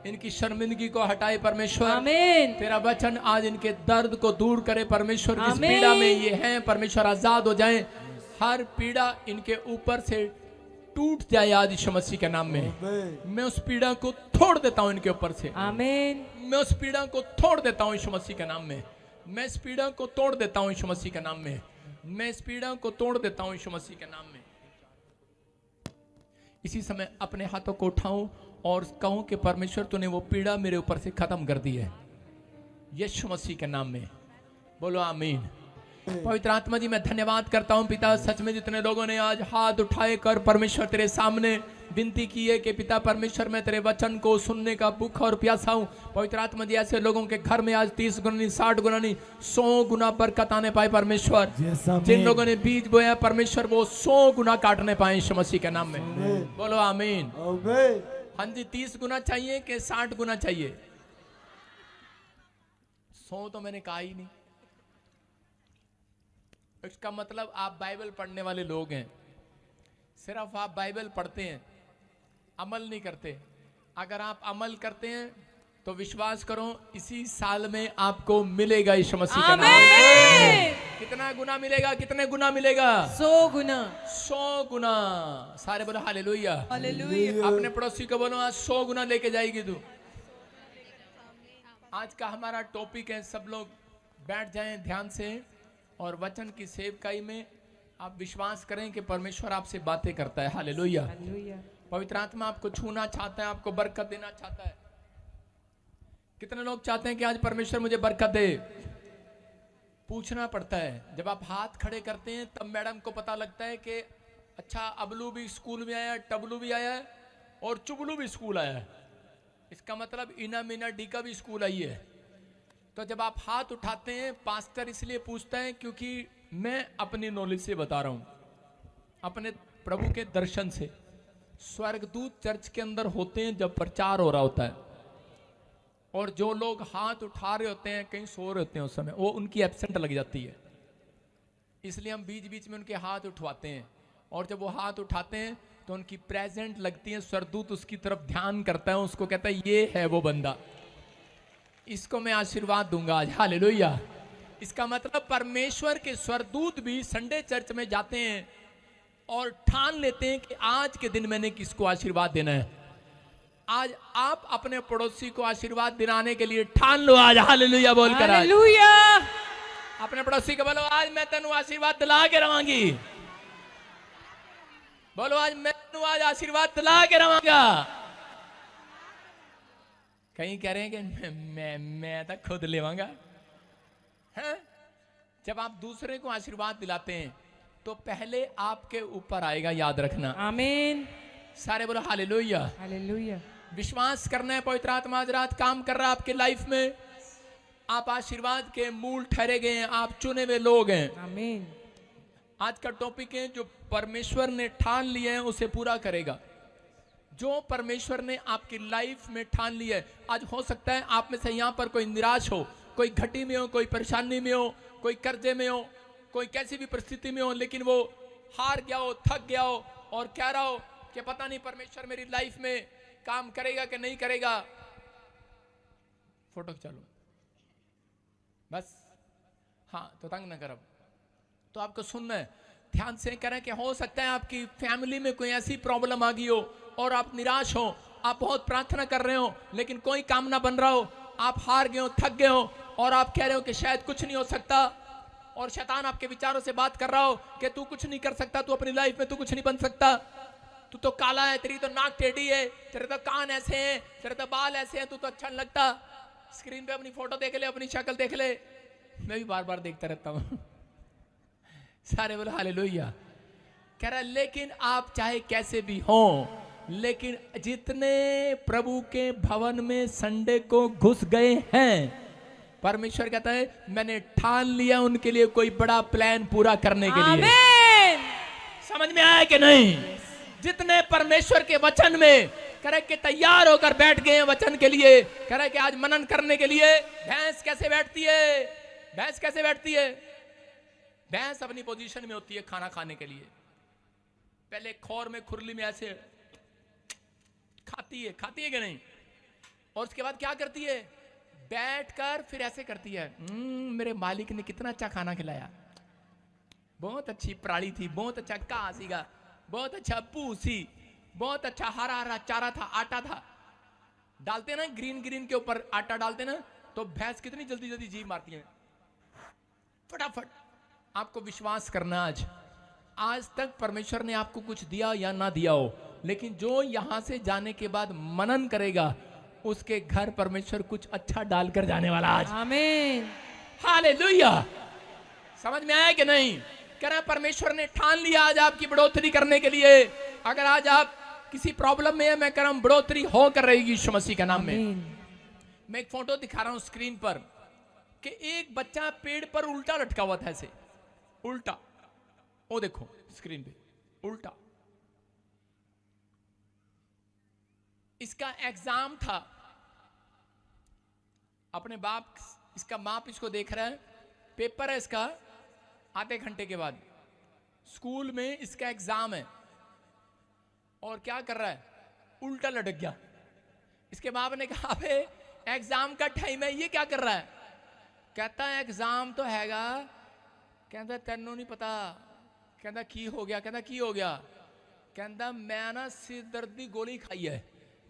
इनकी शर्मिंदगी को हटाए परमेश्वर। आमीन। तेरा वचन आज इनके दर्द को दूर करे परमेश्वर। जिस पीड़ा में ये हैं परमेश्वर, आजाद हो जाएं। हर पीड़ा इनके ऊपर से टूट जाए आज यीशु मसीह के नाम में। मैं उस पीड़ा को तोड़ देता हूं इनके ऊपर से। आमीन। मैं उस पीड़ा को तोड़ देता हूं यीशु मसीह के नाम में। मैं इस पीड़ा को तोड़ देता हूं यीशु मसीह के नाम में। मैं इस पीड़ा को तोड़ देता हूं यीशु मसीह के नाम में। इसी समय अपने हाथों को उठाऊं और कहूं कि परमेश्वर तूने वो पीड़ा मेरे ऊपर से खत्म कर दी है यीशु मसीह के नाम में। बोलो आमीन। पवित्र आत्मा जी, मैं धन्यवाद करता हूं पिता, सच में जितने लोगों ने आज हाथ उठाए कर परमेश्वर तेरे सामने विनती की है कि पिता परमेश्वर मैं तेरे वचन को सुनने का भूखा और प्यासा हूं। पवित्र आत्मा जी, ऐसे लोगों के घर में आज 30 गुना नहीं, 60 गुना नहीं, 100 गुना बरकत आने पाए परमेश्वर। जिन लोगों ने बीज बोया परमेश्वर, वो 100 गुना काटने पाए यीशु मसीह के नाम में। बोलो आमीन। हाँ जी, 30 गुना चाहिए कि 60 गुना चाहिए? 100 तो मैंने कहा ही नहीं। इसका मतलब आप बाइबल पढ़ने वाले लोग हैं, सिर्फ आप बाइबल पढ़ते हैं, अमल नहीं करते। अगर आप अमल करते हैं तो विश्वास करो इसी साल में आपको मिलेगा यीशु मसीह के नाम में। कितना गुना मिलेगा? कितने गुना मिलेगा? 100 गुना। 100 गुना। सारे बोलो हालेलुया। हालेलुया। अपने पड़ोसी को बोलो आज 100 गुना लेके जाएगी तू। आज का हमारा टॉपिक है, सब लोग बैठ जाएं ध्यान से और वचन की सेवकाई में आप विश्वास करें कि परमेश्वर आपसे बातें करता है। हालेलुया। पवित्र आत्मा आपको छूना चाहता है, आपको बरकत देना चाहता है। कितने लोग चाहते हैं कि आज परमेश्वर मुझे बरकत दे? पूछना पड़ता है। जब आप हाथ खड़े करते हैं तब मैडम को पता लगता है कि अच्छा अबलू भी स्कूल में आया, टबलू भी आया और चुबलू भी स्कूल आया। इसका मतलब इना मीना डी का भी स्कूल आई है। तो जब आप हाथ उठाते हैं, पास्टर इसलिए पूछता है क्योंकि मैं अपनी नॉलेज से बता रहा हूं, अपने प्रभु के दर्शन से। स्वर्गदूत चर्च के अंदर होते हैं जब प्रचार हो रहा होता है, और जो लोग हाथ उठा रहे होते हैं कहीं सो रहे होते हैं उस समय, वो उनकी एब्सेंट लग जाती है। इसलिए हम बीच बीच में उनके हाथ उठवाते हैं, और जब वो हाथ उठाते हैं तो उनकी प्रेजेंट लगती है, स्वर्गदूत उसकी तरफ ध्यान करता है, उसको कहता है ये है वो बंदा, इसको मैं आशीर्वाद दूंगा आज। हालेलुया। इसका मतलब परमेश्वर के स्वर्गदूत भी संडे चर्च में जाते हैं और ठान लेते हैं कि आज के दिन मैंने किसको आशीर्वाद देना है। आज आप अपने पड़ोसी को आशीर्वाद दिलाने के लिए ठान लो आज। हालेलुया बोलकर आज हालेलुया। अपने पड़ोसी को बोलो आज मैं तेनू आशीर्वाद दिला के रवांगी। बोलो आज मैं तेनू आज आशीर्वाद दिला के रवांगा। कहीं कह रहे हैं कि मैं तो खुद लेवांगा। हैं? जब आप दूसरे को आशीर्वाद दिलाते हैं तो पहले आपके ऊपर आएगा, याद रखना। आमीन। सारे बोलो हालेलुया। हालेलुया। विश्वास करना है पवित्र आत्मा आज रात काम कर रहा है आपके लाइफ में। आप आशीर्वाद के मूल ठहरे गए हैं, आप चुने हुए लोग हैं। आमीन। आज का टॉपिक है जो परमेश्वर ने ठान लिया है उसे पूरा करेगा। जो परमेश्वर ने आपकी लाइफ में ठान लिया है, आज हो सकता है आप में से यहाँ पर कोई निराश हो, कोई घटी में हो, कोई परेशानी में हो, कोई कर्जे में हो, कोई कैसी भी परिस्थिति में हो, लेकिन वो हार गया हो, थक गया हो और कह रहा हो कि पता नहीं परमेश्वर मेरी लाइफ में काम करेगा कि नहीं करेगा। फोटो चलो बस, हाँ तो तंग ना करब। तो आपको सुनना है, ध्यान से करें कि हो सकता है आपकी फैमिली में कोई ऐसी प्रॉब्लम आ गई हो और आप निराश हो, आप बहुत प्रार्थना कर रहे हो लेकिन कोई काम ना बन रहा हो, आप हार गए हो, थक गए हो और आप कह रहे हो कि शायद कुछ नहीं हो सकता, और शैतान आपके विचारों से बात कर रहा हो कि तू कुछ नहीं कर सकता, तू अपनी लाइफ में तू कुछ नहीं बन सकता, तू तो काला है, तेरी तो नाक टेढ़ी है, तेरे तो कान ऐसे हैं, तेरे तो बाल ऐसे हैं, तू तो अच्छा नहीं लगता। स्क्रीन पे अपनी फोटो देख ले, अपनी शक्ल देख ले, मैं भी बार बार देखता रहता हूँ। सारे बोलो हालेलुया। कह रहा लेकिन आप चाहे कैसे भी हो, लेकिन जितने प्रभु के भवन में संडे को घुस गए हैं, परमेश्वर कहता है मैंने ठान लिया उनके लिए कोई बड़ा प्लान पूरा करने के लिए। आमीन। समझ में आया कि नहीं? जितने परमेश्वर के वचन में करे कि तैयार होकर बैठ गए हैं वचन के लिए, करे कि आज मनन करने के लिए। भैंस कैसे बैठती है? भैंस कैसे बैठती है? भैंस अपनी पोजीशन में होती है खाना खाने के लिए, पहले खोर में खुरली में ऐसे खाती है कि नहीं, और उसके बाद क्या करती है? बैठकर फिर ऐसे करती है, मेरे मालिक ने कितना अच्छा खाना खिलाया, बहुत अच्छी प्राणी थी, बहुत अच्छा घास सीगा, बहुत अच्छा पूसी, बहुत अच्छा हरा हरा चारा था, आटा था। डालते ना ग्रीन ग्रीन के ऊपर आटा डालते ना, तो भैंस कितनी जल्दी जल्दी जी मारती है फटाफट। आपको विश्वास करना, आज तक परमेश्वर ने आपको कुछ दिया या ना दिया हो, लेकिन जो यहां से जाने के बाद मनन करेगा उसके घर परमेश्वर कुछ अच्छा डालकर जाने वाला आज। आमीन। हालेलुया। समझ में आया कि नहीं? कह रहा परमेश्वर ने ठान लिया आज आपकी बढ़ोतरी करने के लिए। अगर आज आप किसी प्रॉब्लम में है, मैं कह रहा हूं बढ़ोतरी होकर रहेगी यीशु मसीह के नाम में। मैं एक फोटो दिखा रहा हूं स्क्रीन पर कि एक बच्चा पेड़ पर उल्टा लटका हुआ था, ऐसे उल्टा, वो देखो स्क्रीन पे उल्टा। इसका एग्जाम था, अपने बाप, इसका बाप इसको देख रहा है, पेपर है इसका, आधे घंटे के बाद स्कूल में इसका एग्जाम है, और क्या कर रहा है? उल्टा लटक गया। इसके बाप ने कहा अबे एग्जाम का टाइम है, ये क्या कर रहा है? कहता है एग्जाम तो हैगा। कहता तेनों नहीं पता। कहता की हो गया? कहता की हो गया? कहता मैं ना सिर दर्द की गोली खाई है।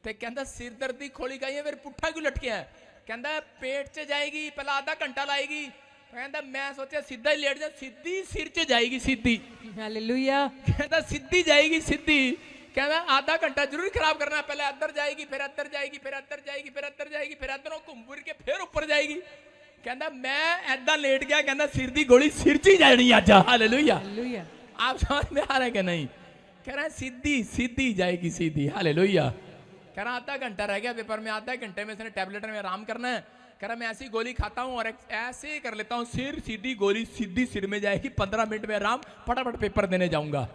ते कहता सिर दर्द की गोली खाई है फिर पुट्ठा क्यों लटके है? कहता पेट च जाएगी, पहला आधा घंटा लाएगी। कहता मैं सोचा सीधा ही लेट जा, सीधी सिर च जाएगी, सीधी। हालेलुया। कहता सीधी जाएगी, सीधी। कहता आधा घंटा जरूर खराब करना, पहले अंदर जाएगी, फिर अंदर जाएगी, फिर अंदर जाएगी, फिर अंदर जाएगी, फिर अंदरों घूम फिर के फिर ऊपर जाएगी। कहता मैं ऐदा लेट गया, कहता सिर दी गोली सिर च ही जानी अज। हालेलुया। हालेलुया। आप समझ में आ रहा है कि नहीं? कह रहा है सीधी सीधी जाएगी, सीधी। हालेलुया। कह रहा आधा घंटा रह गया पेपर में, आधा घंटे में इसने टैबलेट में आराम करना है। कह रहा मैं ऐसी गोली खाता हूँ और ऐसे ही कर लेता हूँ, सिर सीधी गोली सीधी सिर में जाएगी, 15 मिनट में आराम, फटाफट पेपर देने जाऊंगा।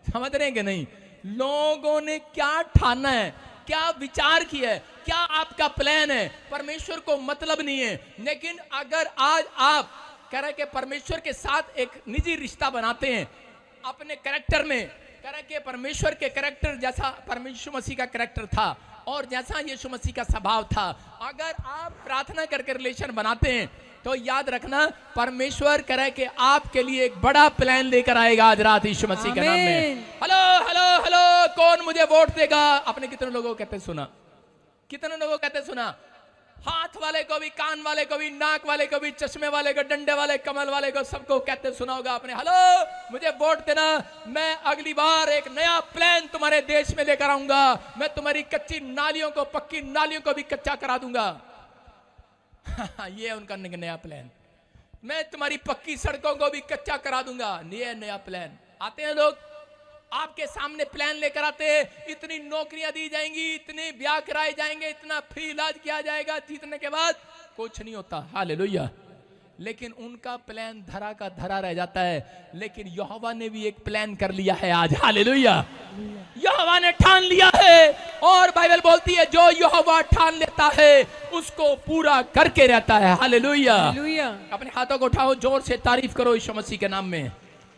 समझ रहे हैं कि नहीं? लोगों ने क्या ठाना है, क्या विचार किया है, क्या आपका प्लान है, परमेश्वर को मतलब नहीं है। लेकिन अगर आज आप कह रहे कि परमेश्वर के साथ एक निजी रिश्ता बनाते हैं, अपने कैरेक्टर में कह रहा कि परमेश्वर के कैरेक्टर जैसा परमेश्वर मसीह का कैरेक्टर था और जैसा यीशु मसीह का स्वभाव था, अगर आप प्रार्थना करके रिलेशन बनाते हैं तो याद रखना परमेश्वर करे कि आपके लिए एक बड़ा प्लान लेकर आएगा आज रात यीशु मसीह के नाम में। हेलो हेलो हेलो, कौन मुझे वोट देगा? आपने कितने लोगों को कहते सुना? कितने लोगों को कहते सुना? हाथ वाले को भी, कान वाले को भी, नाक वाले को भी, चश्मे वाले को, डंडे वाले, कमल वाले को, सबको कहते सुना होगा आपने, हेलो मुझे वोट देना, मैं अगली बार एक नया प्लान तुम्हारे देश में लेकर आऊंगा, मैं तुम्हारी कच्ची नालियों को, पक्की नालियों को भी कच्चा करा दूंगा। ये उनका नया प्लान, मैं तुम्हारी पक्की सड़कों को भी कच्चा करा दूंगा, ये नया प्लान। आते हैं लोग आपके सामने प्लान लेकर आते हैं, इतनी नौकरियां दी जाएंगी, इतने ब्याह कराए जाएंगे, इतना फ्री इलाज किया जाएगा, जीतने के बाद कुछ नहीं होता। हालेलुया। लेकिन उनका प्लान धरा का धरा रह जाता है, लेकिन यहोवा ने भी एक प्लान कर लिया है आज। हालेलुया। यहोवा ने ठान लिया है और बाइबल बोलती है जो यहोवा ठान लेता है उसको पूरा करके रहता है। हालेलुया। अपने हाथों को उठाओ, जोर से तारीफ करो यीशु मसीह के नाम में।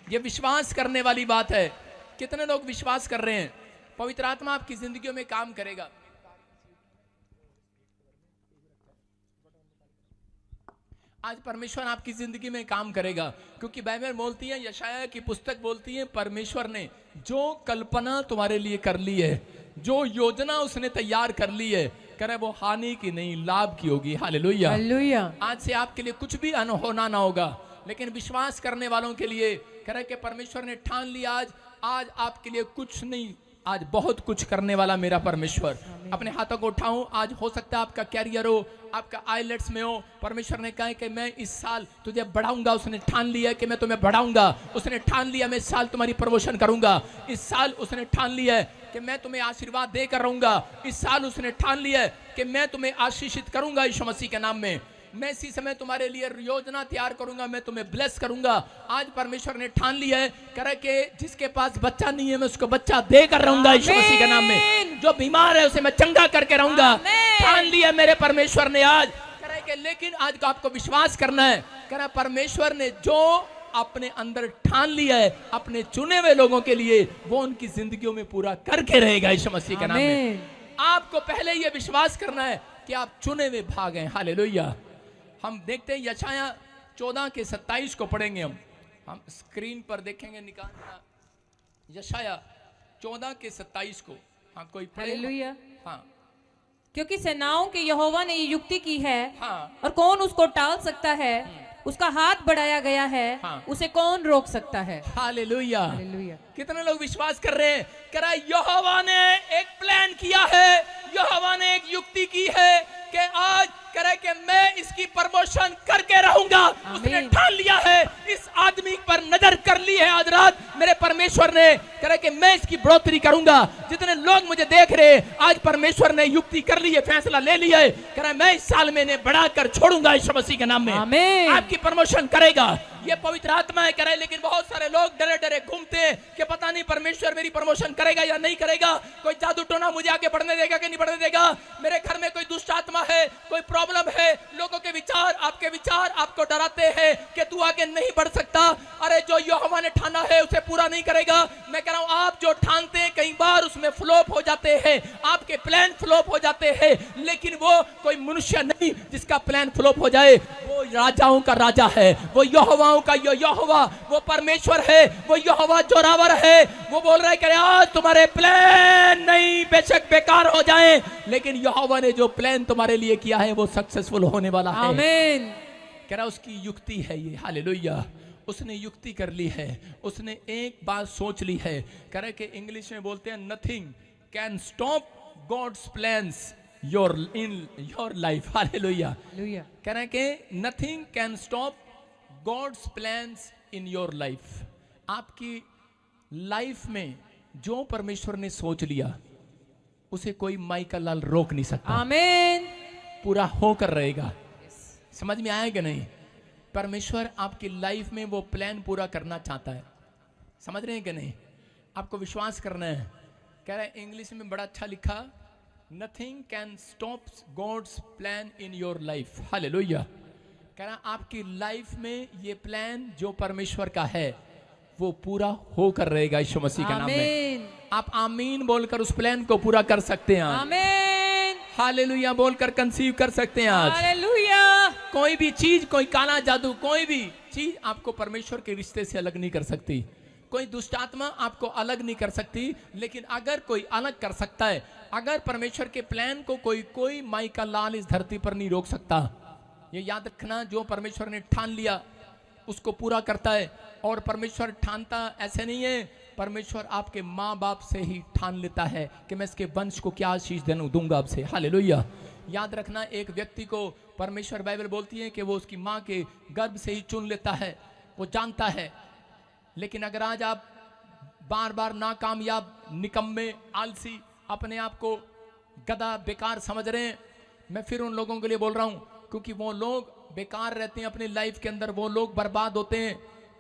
ये विश्वास करने वाली बात है। कितने लोग विश्वास कर रहे हैं पवित्र आत्मा आपकी जिंदगियों में काम करेगा? आज परमेश्वर आपकी जिंदगी में काम करेगा, क्योंकि बाइबल बोलती है, यशायाह की पुस्तक बोलती है, परमेश्वर ने जो कल्पना तुम्हारे लिए कर ली है, जो योजना उसने तैयार कर ली है, करे वो हानि की नहीं लाभ की होगी। हालेलुया। हालेलुया। आज से आपके लिए कुछ भी अनहोना ना होगा, लेकिन विश्वास करने वालों के लिए करे कि परमेश्वर ने ठान लिया आज आपके लिए कुछ नहीं, आज बहुत कुछ करने वाला मेरा परमेश्वर। अपने हाथों को उठाऊं। आज हो सकता है आपका कैरियर हो, आपका आईलेट्स में हो, परमेश्वर ने कहा कि मैं इस साल तुझे बढ़ाऊंगा, उसने ठान लिया कि मैं तुम्हें बढ़ाऊंगा, उसने ठान लिया मैं इस साल तुम्हारी प्रमोशन करूंगा, इस साल उसने ठान लिया है कि मैं तुम्हें आशीर्वाद देकर रहूंगा, इस साल उसने ठान लिया है कि मैं तुम्हें आशीषित करूंगा यीशु मसीह के नाम में, मैं इसी समय तुम्हारे लिए योजना तैयार करूंगा, मैं तुम्हें ब्लेस करूंगा। आज परमेश्वर ने ठान लिया है, करे कि जिसके पास बच्चा नहीं है मैं उसको बच्चा देकर रहूंगा यीशु मसीह के नाम में, जो बीमार है उसे मैं चंगा करके रहूंगा। ठान लिया मेरे परमेश्वर ने आज, करे कि लेकिन आज को आपको विश्वास करना है, करे परमेश्वर ने जो अपने अंदर ठान लिया है अपने चुने हुए लोगों के लिए, वो उनकी जिंदगियों में पूरा करके रहेगा यीशु मसीह के नाम में। आपको पहले ये विश्वास करना है कि आप चुने हुए भाग हैं। हालेलुया। हम देखते हैं यशायाह 14 के 27 को पढ़ेंगे, हम स्क्रीन पर देखेंगे, निकालना यशायाह 14 के 27 को। हाँ कोई पढ़े? हाँ। क्योंकि सेनाओं के यहोवा ने ये युक्ति की है, हाँ। और कौन उसको टाल सकता है, उसका हाथ बढ़ाया गया है, हाँ। उसे कौन रोक सकता है। हालेलुया। हालेलुया। कितने लोग विश्वास कर रहे हैं? कह रहा यहोवा ने एक प्लान किया है, यहोवा ने एक युक्ति की है कि आज करे कि मैं इसकी प्रमोशन करके रहूंगा। उसने ठान लिया है, इस आदमी पर नजर कर ली है आज रात मेरे परमेश्वर ने, करे कि मैं इसकी बढ़ोतरी करूंगा। जितने लोग मुझे देख रहे हैं आज परमेश्वर ने युक्ति कर ली है, फैसला ले लिया है, करे मैं इस साल में इन्हें बढ़ाकर छोड़ूंगा यीशु मसीह के नाम में। आमीन। आपकी प्रमोशन करेगा, ये पवित्र आत्मा है करे। लेकिन बहुत सारे लोग डरे डरे घूमते हैं कि पता नहीं परमेश्वर मेरी प्रमोशन करेगा या नहीं करेगा, कोई जादू टोना मुझे आगे बढ़ने देगा कि नहीं बढ़ने देगा, मेरे घर में कोई दुष्ट आत्मा है, कोई प्रॉब्लम है। लोगों के विचार आपको डराते हैं कि तू आगे नहीं बढ़ सकता। अरे जो यहोवा ने ठाना है उसे पूरा नहीं करेगा। मैं कह रहा हूं आप जो ठानते हैं कई बार उसमें फ्लॉप हो जाते हैं, आपके प्लान फ्लॉप हो जाते हैं, लेकिन वो कोई मनुष्य नहीं जिसका प्लान फ्लॉप हो जाए। वो राजाओं का राजा है, वो यहोवाओं का यहोवा, वो परमेश्वर है, वो यहोवा जोरावर है। वो बोल रहा है कि आज तुम्हारे प्लान नहीं बेशक बेकार हो जाए, लेकिन यहोवा ने जो प्लान तुम्हारे लिए किया है वो सक्सेसफुल होने वाला है। आमीन। कह रहा उसकी युक्ति है ये। हालेलुया। उसने युक्ति कर ली है, उसने एक बात सोच ली है। कह रहा कि इंग्लिश में बोलते हैं nothing can stop God's plans in your life. Hallelujah. कह रहा है कि nothing can stop God's plans in your life. आपकी लाइफ में जो परमेश्वर ने सोच लिया उसे कोई माइकल लाल रोक नहीं सकता। आमीन। पूरा होकर रहेगा। समझ में आया कि नहीं? परमेश्वर आपकी लाइफ में वो प्लान पूरा करना चाहता है। समझ रहे हैं कि नहीं? आपको विश्वास करना है। कह रहा है इंग्लिश में बड़ा अच्छा लिखा, nothing can stop God's plan in your life. Hallelujah. कह रहा आपकी लाइफ में ये प्लान जो परमेश्वर का है वो पूरा होकर रहेगा यीशु मसीह के नाम में। आमीन आप आमीन बोलकर उस प्लान को पूरा कर सकते हैं आज। आमीन हालेलुया बोलकर कंसीव कर सकते हैं आज। हालेलुया। कोई भी चीज, कोई काला जादू, कोई भी चीज आपको परमेश्वर के रिश्ते से अलग नहीं कर सकती। कोई दुष्ट आत्मा आपको अलग नहीं कर सकती। लेकिन अगर कोई अलग कर सकता है, अगर परमेश्वर के प्लान को कोई माई का लाल इस धरती पर नहीं रोक सकता। ये याद रखना, जो परमेश्वर ने ठान लिया उसको पूरा करता है। और परमेश्वर ठानता ऐसे नहीं है, परमेश्वर आपके माँ बाप से ही ठान लेता है कि मैं इसके वंश को क्या आशीष दूंगा आपसे। हालेलुया। याद रखना, एक व्यक्ति को परमेश्वर, बाइबल बोलती है कि वो उसकी माँ के गर्भ से ही चुन लेता है, वो जानता है। लेकिन अगर आज आप बार बार नाकामयाब, निकम्मे, आलसी, अपने आप को गधा, बेकार समझ रहे हैं, मैं फिर उन लोगों के लिए बोल रहा हूं, क्योंकि वो लोग बेकार रहते हैं अपनी लाइफ के अंदर, वो लोग बर्बाद होते हैं।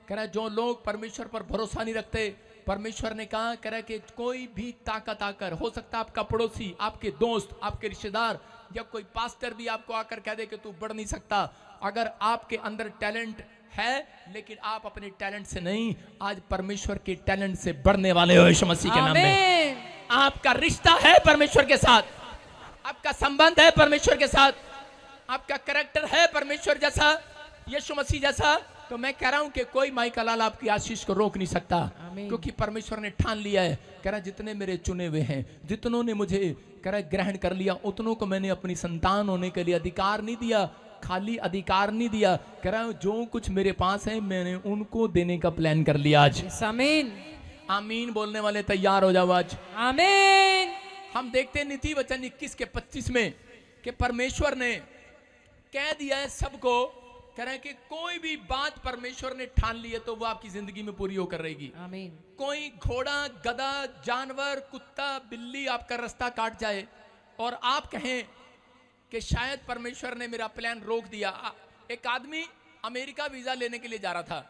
कह रहा है जो लोग परमेश्वर पर भरोसा नहीं रखते, परमेश्वर ने कहा, कह रहा है कि कोई भी ताकत आकर, हो सकता है आपका पड़ोसी, आपके दोस्त, आपके रिश्तेदार या कोई पास्टर भी आपको आकर कह दे कि तू बढ़ नहीं सकता। अगर आपके अंदर टैलेंट है, लेकिन आप अपने टैलेंट से नहीं, आज परमेश्वर के टैलेंट से बढ़ने वाले हो यीशु मसीह के नाम में। आपका रिश्ता है परमेश्वर के साथ, आपका संबंध है परमेश्वर के साथ, आपका कैरेक्टर है परमेश्वर जैसा, यीशु मसीह जैसा। तो मैं कह रहा हूं कि कोई माई का लाल आपकी आशीष को रोक नहीं सकता, क्योंकि परमेश्वर ने ठान लिया है। कह रहा जितने मेरे चुने हुए हैं, जितनों ने मुझे कह रहा ग्रहण कर लिया, उतनों को मैंने अपनी संतान होने के लिए अधिकार नहीं दिया, खाली अधिकार नहीं दिया। कह रहा जो कुछ मेरे पास है मैंने उनको देने का प्लान कर लिया आज। आमीन। आमीन बोलने वाले तैयार हो जाओ आज। आमीन। हम देखते हैं नीति वचन 21 के 25 में कि परमेश्वर ने कह दिया है सबको, कह रहे हैं कि कोई भी बात परमेश्वर ने ठान ली है तो वो आपकी जिंदगी में पूरी होकर रहेगी। आमीन। कोई घोड़ा, गधा, जानवर, कुत्ता, बिल्ली आपका रास्ता काट जाए और आप कहें कि शायद परमेश्वर ने मेरा प्लान रोक दिया। एक आदमी अमेरिका वीजा लेने के लिए जा रहा था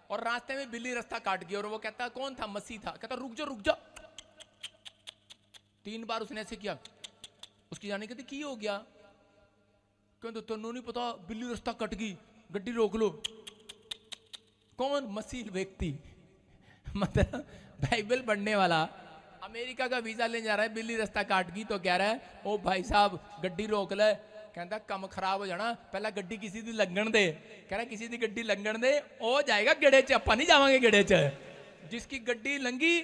और रास्ते में बिल्ली रास्ता काट गई और वो कहता, कौन था? मसीह था। कहता रुक जा रुक जा। 3 बार उसने ऐसे किया, उसकी जाने कहती की हो गया? कहते तेनों नहीं पता, बिल्ली रास्ता कट गई, गड्डी रोक लो। कौन? मसीह व्यक्ति, मतलब बाइबल पढ़ने वाला, अमेरिका का वीजा लेने जा रहा है, बिल्ली रास्ता काट गई तो कह रहा है ओ भाई साहब गड्डी रोक ले। कहता कम खराब हो जाना, पहला गड्डी किसी दी लगन दे। कह रहा किसी दी गड्डी लगन दे, ओ जाएगा गेड़े च, अपा नहीं जावांगे गेड़े च। जिसकी गड्डी लंगी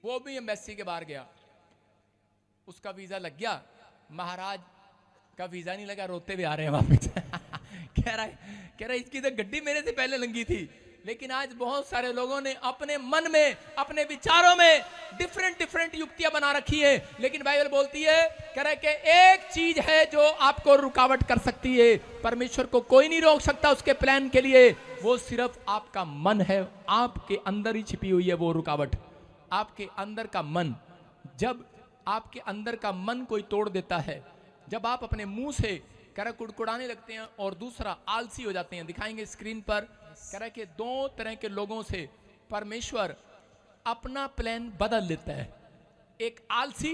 वो भी एम्बेसी के बाहर गया, उसका वीजा लग गया, महाराज का वीजा नहीं लगा, रोते हुए आ रहे हैं वापस। कह रहा इसकी तो गड्डी मेरे से पहले लंगी थी। लेकिन आज बहुत सारे लोगों ने अपने मन में, अपने विचारों में डिफरेंट युक्तियां बना रखी है। लेकिन बाइबल बोलती है, कह रहा है कि एक चीज है जो आपको रुकावट कर सकती है, परमेश्वर को कोई नहीं रोक सकता उसके प्लान के लिए, वो सिर्फ आपका मन है। आपके अंदर ही छिपी हुई है वो रुकावट, आपके अंदर का मन। जब आपके अंदर का मन कोई तोड़ देता है, जब आप अपने मुंह से कह रहा कुड़कुड़ाने लगते हैं और दूसरा आलसी हो जाते हैं। दिखाएंगे स्क्रीन पर, कह रहा कि 2 तरह के लोगों से परमेश्वर अपना प्लान बदल लेता है। एक आलसी,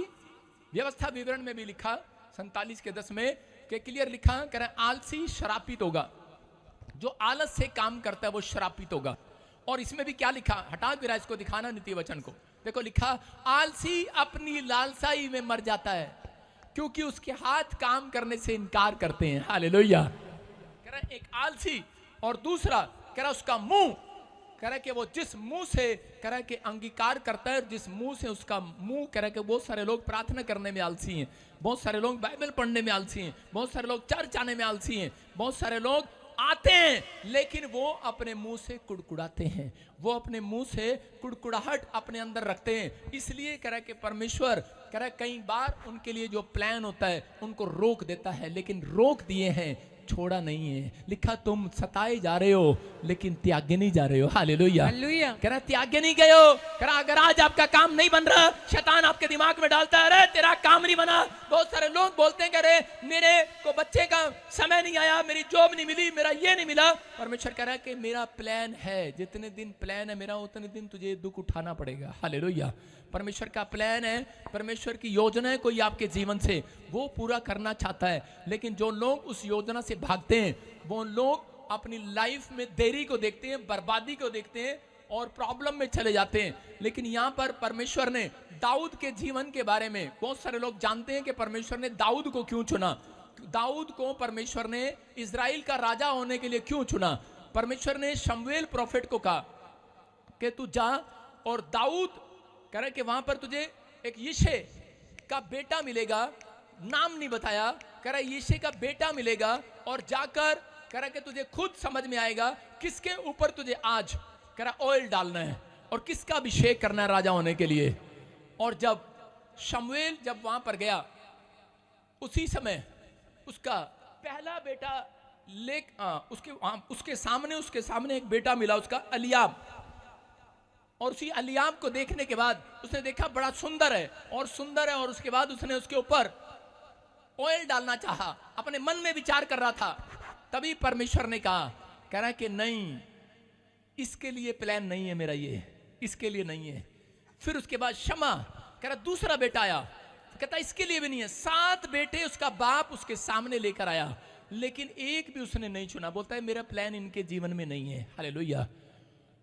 व्यवस्था विवरण में भी लिखा 47 के 10 में कि क्लियर लिखा, कह रहा आलसी शरापित होगा, जो आलस से काम करता है वो शरापित होगा। और इसमें भी क्या लिखा, हटा विराज इसको दिखाना नीति वचन को, देखो लिखा आलसी अपनी लालसाई में मर जाता है क्योंकि उसके हाथ काम करने से इनकार करते हैं। हालेलुया। कह रहा एक आलसी, और दूसरा कह रहा उसका मुंह, कह रहा कि वो जिस मुंह से कह रहा कि अंगीकार करता है, जिस मुंह से उसका मुंह, कह रहा कि बहुत सारे लोग प्रार्थना करने में आलसी हैं, बहुत सारे लोग बाइबल पढ़ने में आलसी हैं, बहुत सारे लोग चर्च आने में आलसी हैं, बहुत सारे लोग आते हैं लेकिन वो अपने मुंह से कुड़कुड़ाते हैं, वो अपने मुंह से कुड़कुड़ाहट अपने अंदर रखते हैं। इसलिए कह रहा कि परमेश्वर कह रहा कई बार उनके लिए जो प्लान होता है उनको रोक देता है, लेकिन रोक दिए हैं, छोड़ा नहीं है। लिखा तुम सताए जा रहे हो लेकिन त्यागे नहीं जा रहे हो। हालेलुया। कह रहा त्यागे नहीं गए हो। कह रहा अगर आज आपका काम नहीं बन रहा, शैतान आपके दिमाग में डालता है अरे तेरा काम नहीं बना। बहुत सारे लोग बोलते हैं कि अरे मेरे को बच्चे का समय नहीं आया, मेरी जॉब नहीं मिली, मेरा ये नहीं मिला। परमेश्वर कह रहा है कि मेरा प्लान है, जितने दिन प्लान है मेरा उतने दिन तुझे दुख उठाना पड़ेगा। हालेलुया। परमेश्वर का प्लान है, परमेश्वर की योजना है कोई आपके जीवन से, वो पूरा करना चाहता है। लेकिन जो लोग उस योजना से भागते हैं वो लोग अपनी लाइफ में देरी को देखते हैं, बर्बादी को देखते हैं और प्रॉब्लम में चले जाते हैं। लेकिन यहाँ पर परमेश्वर ने दाऊद के जीवन के बारे में, बहुत सारे लोग जानते हैं कि परमेश्वर ने दाऊद को क्यों चुना। दाऊद को परमेश्वर ने इजराइल का राजा होने के लिए क्यों चुना। परमेश्वर ने शमूएल प्रोफेट को कहा कि तू जा और दाऊद कह रहा कि वहां पर तुझे एक यिशे का बेटा मिलेगा, नाम नहीं बताया, कह रहा यिशे का बेटा मिलेगा और जाकर कह रहा कि तुझे खुद समझ में आएगा किसके ऊपर तुझे आज कह रहा ऑयल डालना है और किसका अभिषेक करना है राजा होने के लिए। और जब शमूएल जब वहां पर गया, उसी समय उसका पहला बेटा उसके सामने एक बेटा मिला, उसका अलियाब। और उसी अलियाब को देखने के बाद उसने देखा बड़ा सुंदर है और उसके बाद उसने उसके ऊपर ऑयल डालना चाहा, अपने मन में विचार कर रहा था। तभी परमेश्वर ने कहा, कह रहा है कि नहीं, इसके लिए प्लान नहीं है मेरा, ये इसके लिए नहीं है। फिर उसके बाद शमा कह रहा दूसरा बेटा आया, कहता इसके लिए भी नहीं है। 7 बेटे उसका बाप उसके सामने लेकर आया, लेकिन एक भी उसने नहीं चुना। बोलता है मेरा प्लान इनके जीवन में नहीं है। हालेलुया।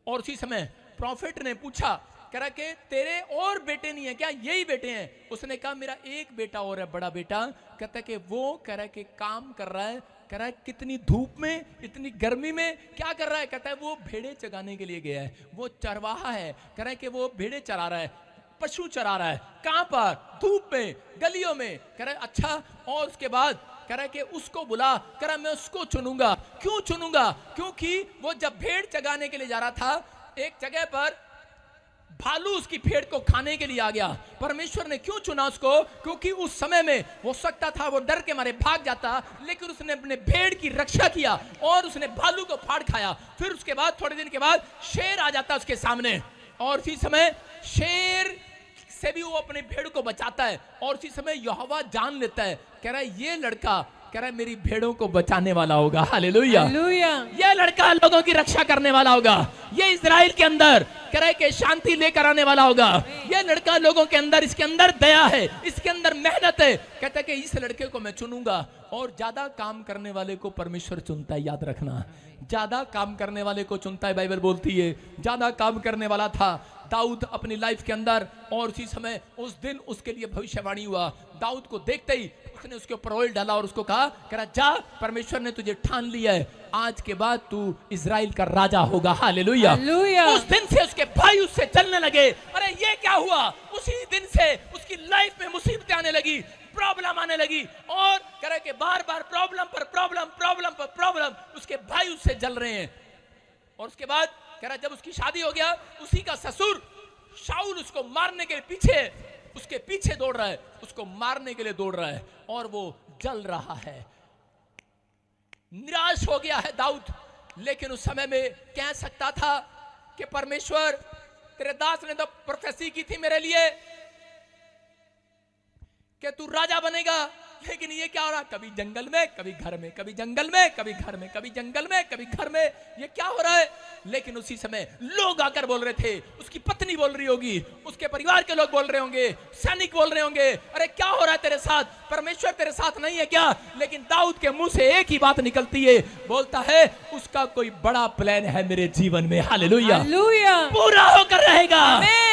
और उसी समय प्रॉफिट ने पूछा, कह रहा कि तेरे और बेटे नहीं है क्या, यही बेटे हैं? उसने कहा मेरा एक बेटा और है, बड़ा बेटा। कहता कि वो कह रहा है कि काम कर रहा है, कह रहा है कितनी धूप में, इतनी गर्मी में क्या कर रहा है? कहता है वो भेड़े चराने के लिए गया है, वो चरवाहा है। कह रहा है कि वो भेड़े चरा रहा है, पशु चरा रहा है। कहां पर? धूप में, गलियों में। कह रहा है अच्छा। और उसके बाद कह रहा है कि उसको बुला, कह रहा मैं उसको चुनूंगा। क्यों चुनूंगा? क्योंकि वो जब भेड़ चगाने के लिए जा रहा था, एक जगह पर भालू उसकी भेड़ को खाने के लिए आ गया। परमेश्वर ने क्यों चुना उसको? क्योंकि उस समय में हो सकता था वो डर के मारे भाग जाता, लेकिन उसने अपने भेड़ की रक्षा किया और उसने भालू को फाड़ खाया। फिर उसके बाद थोड़े दिन के बाद शेर आ जाता उसके सामने, और उसी समय शेर से भी वो अपने भेड़ को बचाता है। और उसी समय यहोवा जान लेता है, कह रहा है ये लड़का कह रहा है मेरी भेड़ों को बचाने वाला होगा। हालेलुया। ये लड़का लोगों की रक्षा करने वाला होगा। ये इजराइल के अंदर कह रहा है कि शांति लेकर आने वाला होगा। ये लड़का लोगों के अंदर, इसके अंदर दया है, इसके अंदर मेहनत है। कहता है कि इस लड़के को मैं चुनूंगा। और ज्यादा काम करने वाले को परमेश्वर चुनता है, याद रखना। ज्यादा काम करने वाले को चुनता है। बाइबल बोलती है ज्यादा काम करने वाला था दाऊद अपनी लाइफ के अंदर। और उसी समय उस दिन उसके लिए भविष्यवाणी हुआ। दाऊद को देखते ही उसने उसके ऊपर ऑयल डाला और उसको कहा, कह रहा जा, परमेश्वर ने तुझे ठान लिया है, आज के बाद तू इजराइल का राजा होगा। हालेलुया। उस दिन से उसके भाई उससे चलने लगे। अरे ये क्या हुआ? उसी दिन से उसकी लाइफ में मुसीबतें आने लगी, प्रॉब्लम आने लगी। और कह रहा कि बार बार प्रॉब्लम पर प्रॉब्लम, प्रॉब्लम पर प्रॉब्लम। उसके भाई उससे जल रहे हैं। और उसके बाद कह रहा जब उसकी शादी हो गया, उसी का ससुर शाऊल उसको मारने के पीछे, उसके पीछे दौड़ रहा है, उसको मारने के लिए दौड़ रहा है और वो जल रहा है। निराश हो गया है दाऊद। लेकिन उस समय में कह सकता था कि परमेश्वर तेरे दास ने तो प्रोफेसी की थी मेरे लिए कि तू राजा बनेगा, लेकिन ये क्या हो रहा? कभी जंगल में, कभी घर में, कभी जंगल में, कभी घर में, कभी जंगल में, कभी घर में। ये क्या हो रहा है? लेकिन उसी समय लोग आकर बोल रहे थे, उसकी पत्नी बोल रही होगी, उसके परिवार के लोग बोल रहे होंगे, सैनिक बोल रहे होंगे, अरे क्या हो रहा है तेरे साथ? परमेश्वर तेरे साथ नहीं है क्या? लेकिन दाऊद के मुंह से एक ही बात निकलती है, बोलता है उसका कोई बड़ा प्लान है मेरे जीवन में। हालेलुया। पूरा होकर रहेगा।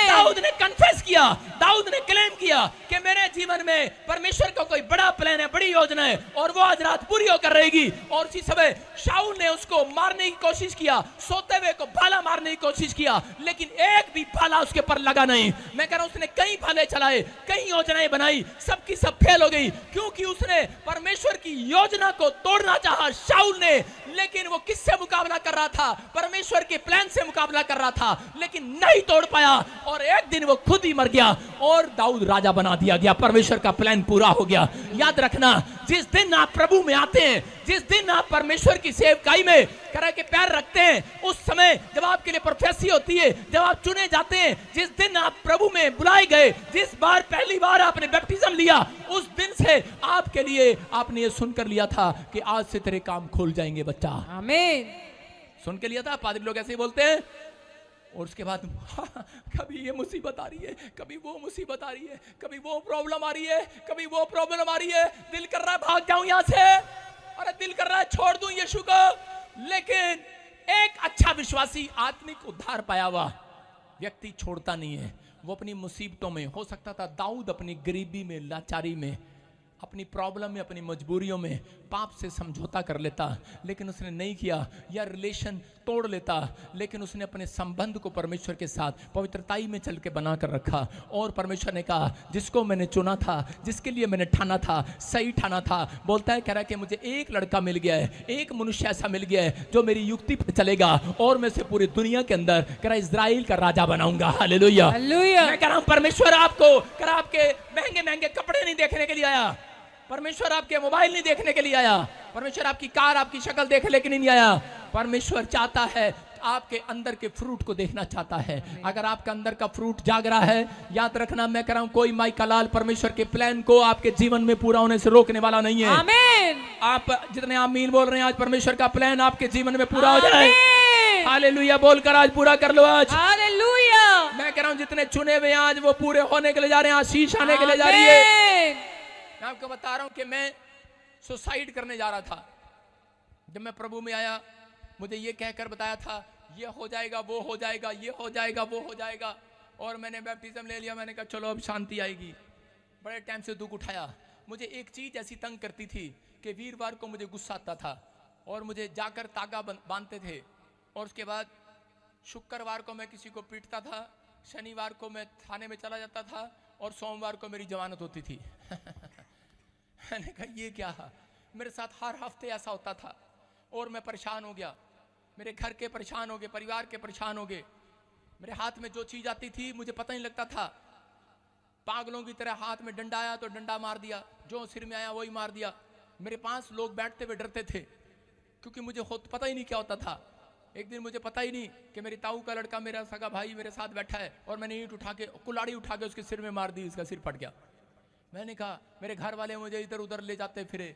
दाऊद ने कन्फेस किया, दाऊद ने क्लेम किया कि मेरे जीवन में परमेश्वर का कोई बड़ा प्लान है, बड़ी योजना है, और वो आज रात पूरी होकर रहेगी। और उसी समय शाऊल ने उसको मारने की कोशिश किया, सोते हुए को भाला मारने की कोशिश किया, लेकिन एक भी भाला उसके पर लगा नहीं। मैं कह रहा हूं उसने कई भाले चलाए, कई योजनाएं बनाई, सबकी सब फेल हो गई, क्योंकि उसने परमेश्वर की योजना को तोड़ना चाहा शाऊल ने। लेकिन वो किससे मुकाबला कर रहा था? परमेश्वर के प्लान से मुकाबला कर रहा था, लेकिन नहीं तोड़ पाया। और एक दिन वो खुद ही मर गया और दाऊद राजा बना दिया गया। परमेश्वर का प्लान पूरा हो गया। याद रखना, जिस दिन आप प्रभु में आते हैं, जिस दिन आप परमेश्वर की सेवकाई में करा के पैर रखते हैं, उस समय जब आपके लिए प्रोफेसी होती है, जब आप चुने जाते हैं, जिस दिन आप प्रभु में बुलाए गए, जिस बार पहली बार आपने बैप्टिज्म लिया, उस दिन से आपके लिए आपने ये सुनकर लिया था कि आज से तेरे काम खुल जाएंगे बच्चा। आमीन। सुन के लिया था। पादरी लोग ऐसे ही बोलते हैं। और उसके बाद कभी ये मुसीबत आ रही है, कभी वो मुसीबत आ रही है, कभी वो प्रॉब्लम आ रही है, कभी वो प्रॉब्लम आ रही है। दिल कर रहा है भाग जाऊं यहां से, अरे दिल कर रहा है छोड़ दूं यीशु को, लेकिन एक अच्छा विश्वासी आत्मिक उद्धार पाया हुआ व्यक्ति छोड़ता नहीं है। वो अपनी मुसीबतों में, हो सकता था दाऊद अपनी गरीबी में, लाचारी में, अपनी प्रॉब्लम में, अपनी मजबूरियों में पाप से समझौता कर लेता, लेकिन उसने नहीं किया, या रिलेशन तोड़ लेता, लेकिन उसने अपने संबंध को परमेश्वर के साथ पवित्रताई में चल के बना कर रखा। और परमेश्वर ने कहा जिसको मैंने चुना था, जिसके लिए मैंने ठाना था, सही ठाना था, बोलता है, कह रहा है कि मुझे एक लड़का मिल गया है, एक मनुष्य ऐसा मिल गया है जो मेरी युक्ति पर चलेगा और मैं से पूरी दुनिया के अंदर कह रहा इजराइल का राजा बनाऊंगा। हालेलुया। मैं कह रहा हूं परमेश्वर आपको कह रहा आपके महंगे महंगे कपड़े नहीं देखने के लिए आया, परमेश्वर आपके मोबाइल नहीं देखने के लिए आया, परमेश्वर आपकी कार, आपकी शक्ल देखने के लिए नहीं आया। परमेश्वर चाहता है, आपके अंदर के फ्रूट को देखना चाहता है। अगर आपका अंदर का फ्रूट जाग रहा है, याद रखना, मैं कह रहा हूं कोई माई का लाल परमेश्वर के प्लान को आपके जीवन में पूरा होने से रोकने वाला नहीं है। आमीन। आप जितने आमीन बोल रहे हैं, आज परमेश्वर का प्लान आपके जीवन में पूरा हो जाए। हालेलुया बोलकर आज पूरा कर लो आज। हालेलुया। मैं कह रहा हूं जितने चुने हुए आज वो पूरे होने के लिए जा रहे हैं, आशीष आने के लिए जा रही है। मैं आपको बता रहा हूं कि मैं सुसाइड करने जा रहा था। जब मैं प्रभु में आया, मुझे ये कहकर बताया था ये हो जाएगा, वो हो जाएगा, ये हो जाएगा, वो हो जाएगा, और मैंने बैप्टिज्म ले लिया। मैंने कहा चलो अब शांति आएगी। बड़े टाइम से दुख उठाया। मुझे एक चीज ऐसी तंग करती थी कि वीरवार को मुझे गुस्सा आता था और मुझे जाकर तागा बांधते थे, और उसके बाद शुक्रवार को मैं किसी को पीटता था, शनिवार को मैं थाने में चला जाता था, और सोमवार को मेरी जमानत होती थी। मैंने कहा ये क्या है, मेरे साथ हर हफ्ते ऐसा होता था, और मैं परेशान हो गया। मेरे घर के परेशान हो गए, परिवार के परेशान हो गए। मेरे हाथ में जो चीज आती थी मुझे पता नहीं लगता था। पागलों की तरह हाथ में डंडा आया तो डंडा मार दिया, जो सिर में आया वही मार दिया। मेरे पास लोग बैठते हुए डरते थे, क्योंकि मुझे पता ही नहीं क्या होता था। एक दिन मुझे पता ही नहीं कि मेरी ताऊ का लड़का, मेरा सगा भाई मेरे साथ बैठा है, और मैंने ईंट उठा के, कुल्हाड़ी उठा के उसके सिर में मार दी, उसका सिर फट गया। मैंने कहा, मेरे घर वाले मुझे इधर उधर ले जाते फिरे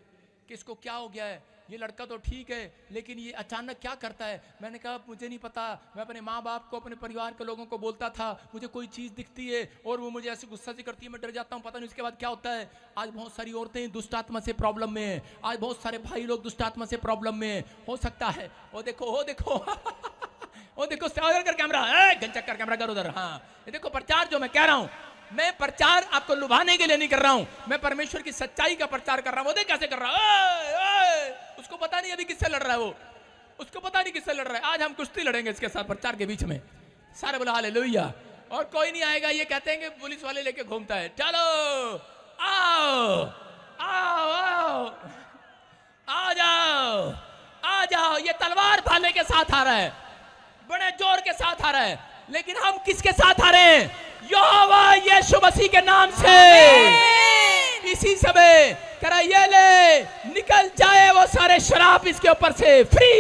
कि इसको क्या हो गया है, ये लड़का तो ठीक है लेकिन ये अचानक क्या करता है। मैंने कहा मुझे नहीं पता। मैं अपने माँ बाप को, अपने परिवार के लोगों को बोलता था, मुझे कोई चीज़ दिखती है और वो मुझे ऐसे गुस्सा से करती है, मैं डर जाता हूँ, पता नहीं उसके बाद क्या होता है। आज बहुत सारी औरतें दुष्ट आत्मा से प्रॉब्लम में है, आज बहुत सारे भाई लोग दुष्ट आत्मा से प्रॉब्लम में है। हो सकता है वो देखो, वो देखो वो देखो, कर कैमरा, घंचक कर कैमरा कर उधर। हाँ, ये देखो प्रचार जो मैं कह रहा हूँ, मैं प्रचार आपको लुभाने के लिए नहीं कर रहा हूं, मैं परमेश्वर की सच्चाई का प्रचार कर रहा हूं। वो देख कैसे कर रहा है, उसको पता नहीं अभी किससे लड़ रहा है, वो उसको पता नहीं किससे लड़ रहा है। आज हम कुश्ती लड़ेंगे इसके साथ प्रचार के बीच में। सारे बोला हालेलुया। और कोई नहीं आएगा, ये कहते हैं कि पुलिस वाले लेके घूमता है। चलो आओ आओ आओ आ जाओ आ जाओ। ये तलवार भाले के साथ आ रहा है, बड़े जोर के साथ आ रहा है, लेकिन हम किसके साथ आ रहे हैं? यहोवा यीशु मसीह के नाम से। इसी समय करा ये ले, निकल जाए वो सारे शराब इसके ऊपर से, फ्री।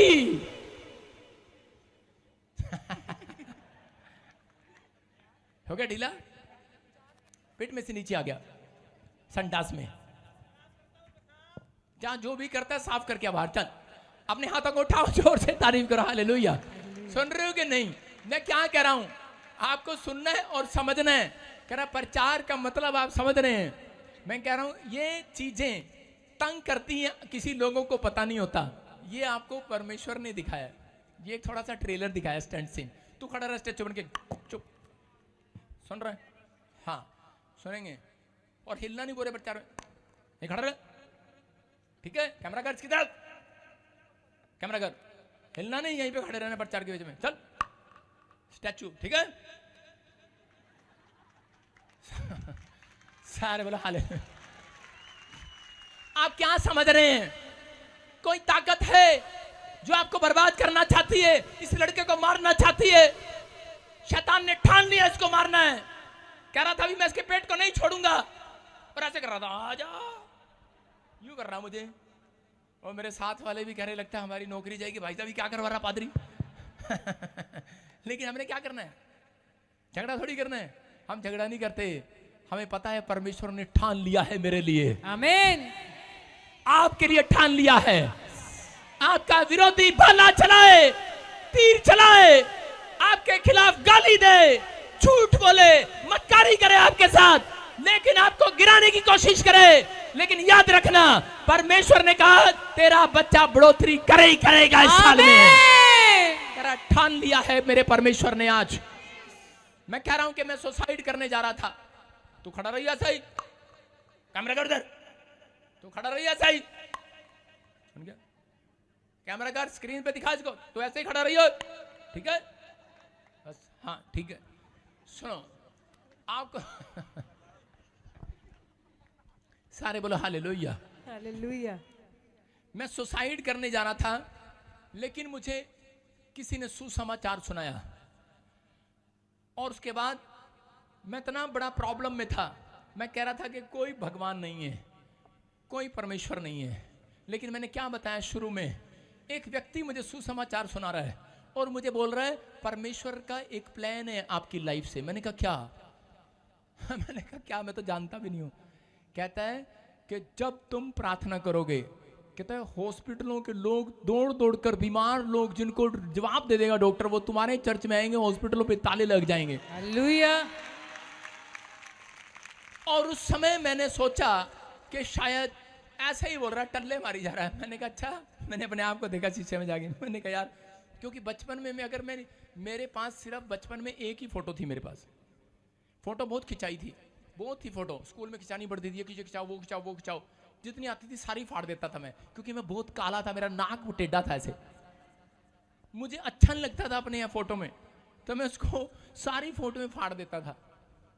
हो गया ढीला, पेट में से नीचे आ गया, संडास में। जहां जो भी करता है साफ करके बाहर चल। अपने हाथों को उठाओ, जोर से तारीफ करो, हालेलुया। सुन रहे हो कि नहीं? मैं क्या कह रहा हूं, आपको सुनना है और समझना है। कह रहा प्रचार का मतलब आप समझ रहे हैं। मैं कह रहा हूं ये चीजें तंग करती हैं, किसी लोगों को पता नहीं होता। ये आपको परमेश्वर ने दिखाया। ये थोड़ा सा ट्रेलर दिखाया, स्टैंड सीन। तू खड़ा रह स्टेचू बन के, चुप। सुन रहे हैं? हाँ सुनेंगे, और हिलना नहीं पूरे प्रचार में। ये खड़ा रहे, ठीक है? कैमरा कर, इसकी तरफ कैमरा कर, हिलना नहीं, यहीं पे खड़े रहना प्रचार के बीच में। चल स्टैचू, ठीक है? सारे बोला हाले। आप क्या समझ रहे हैं? कोई ताकत है जो आपको बर्बाद करना चाहती है, इस लड़के को मारना चाहती है। शैतान ने ठान लिया इसको मारना है। कह रहा था अभी मैं इसके पेट को नहीं छोड़ूंगा, और ऐसे कर रहा था, आजा, यूं कर रहा मुझे। और मेरे साथ वाले भी कह रहे, लगता है हमारी नौकरी जाएगी, भाई साहब क्या करवा रहा पादरी। लेकिन हमने क्या करना है? झगड़ा थोड़ी करना है। हम झगड़ा नहीं करते, हमें पता है परमेश्वर ने ठान लिया है मेरे लिए। आमीन। आपके लिए ठान लिया है। आपका विरोधी भाला चलाए, तीर चलाए, आपके खिलाफ गाली दे, झूठ बोले, मक्कारी करे आपके साथ, लेकिन आपको गिराने की कोशिश करे, लेकिन याद रखना परमेश्वर ने कहा तेरा बच्चा बढ़ोतरी करे ही करेगा इस साल में। कह रहा ठान लिया है मेरे परमेश्वर ने आज। मैं कह रहा हूं कि मैं सुसाइड करने जा रहा था। तू खड़ा रहिए सही, कैमरा कर उधर, तू खड़ा रहिए सही, सुन गया? कैमरा कर, स्क्रीन पे दिखा इसको, तो ऐसे ही खड़ा रहिए, ठीक है? बस हाँ ठीक है। सुनो आपको सारे बोलो हालेलुया। हालेलुया। मैं सुसाइड करने जा रहा था, लेकिन मुझे किसी ने सुसमाचार सुनाया, और उसके बाद मैं इतना बड़ा प्रॉब्लम में था। मैं कह रहा था कि कोई भगवान नहीं है, कोई परमेश्वर नहीं है। लेकिन मैंने क्या बताया शुरू में, एक व्यक्ति मुझे सुसमाचार सुना रहा है और मुझे बोल रहा है परमेश्वर का एक प्लान है आपकी लाइफ से। मैंने कहा क्या? मैंने कहा क्या, मैं तो जानता भी नहीं हूं। कहता है कि जब तुम प्रार्थना करोगे, कहता है हॉस्पिटलों के लोग दौड़ दौड़ कर, बीमार लोग जिनको जवाब दे देगा डॉक्टर, वो तुम्हारे चर्च में आएंगे, हॉस्पिटलों पे ताले लग जाएंगे। हालेलुया। और उस समय मैंने सोचा कि शायद ऐसे ही बोल रहा है, टल्ले मारी जा रहा है। मैंने कहा अच्छा। मैंने अपने आप को देखा शीशे में जाके, मैंने कहा यार, क्योंकि बचपन में मैं अगर मेरे पास सिर्फ बचपन में एक ही फोटो थी। मेरे पास फोटो बहुत खिंचाई थी, बहुत ही फोटो स्कूल में खिंचानी पड़ती थी, कि खिंचाओ वो खिंचाओ वो खिंचाओ, जितनी आती थी सारी फाड़ देता था मैं, क्योंकि मैं बहुत काला था, मेरा नाक वो टेढ़ा था ऐसे, मुझे अच्छा नहीं लगता था अपने यहाँ फोटो में, तो मैं उसको सारी फोटो में फाड़ देता था।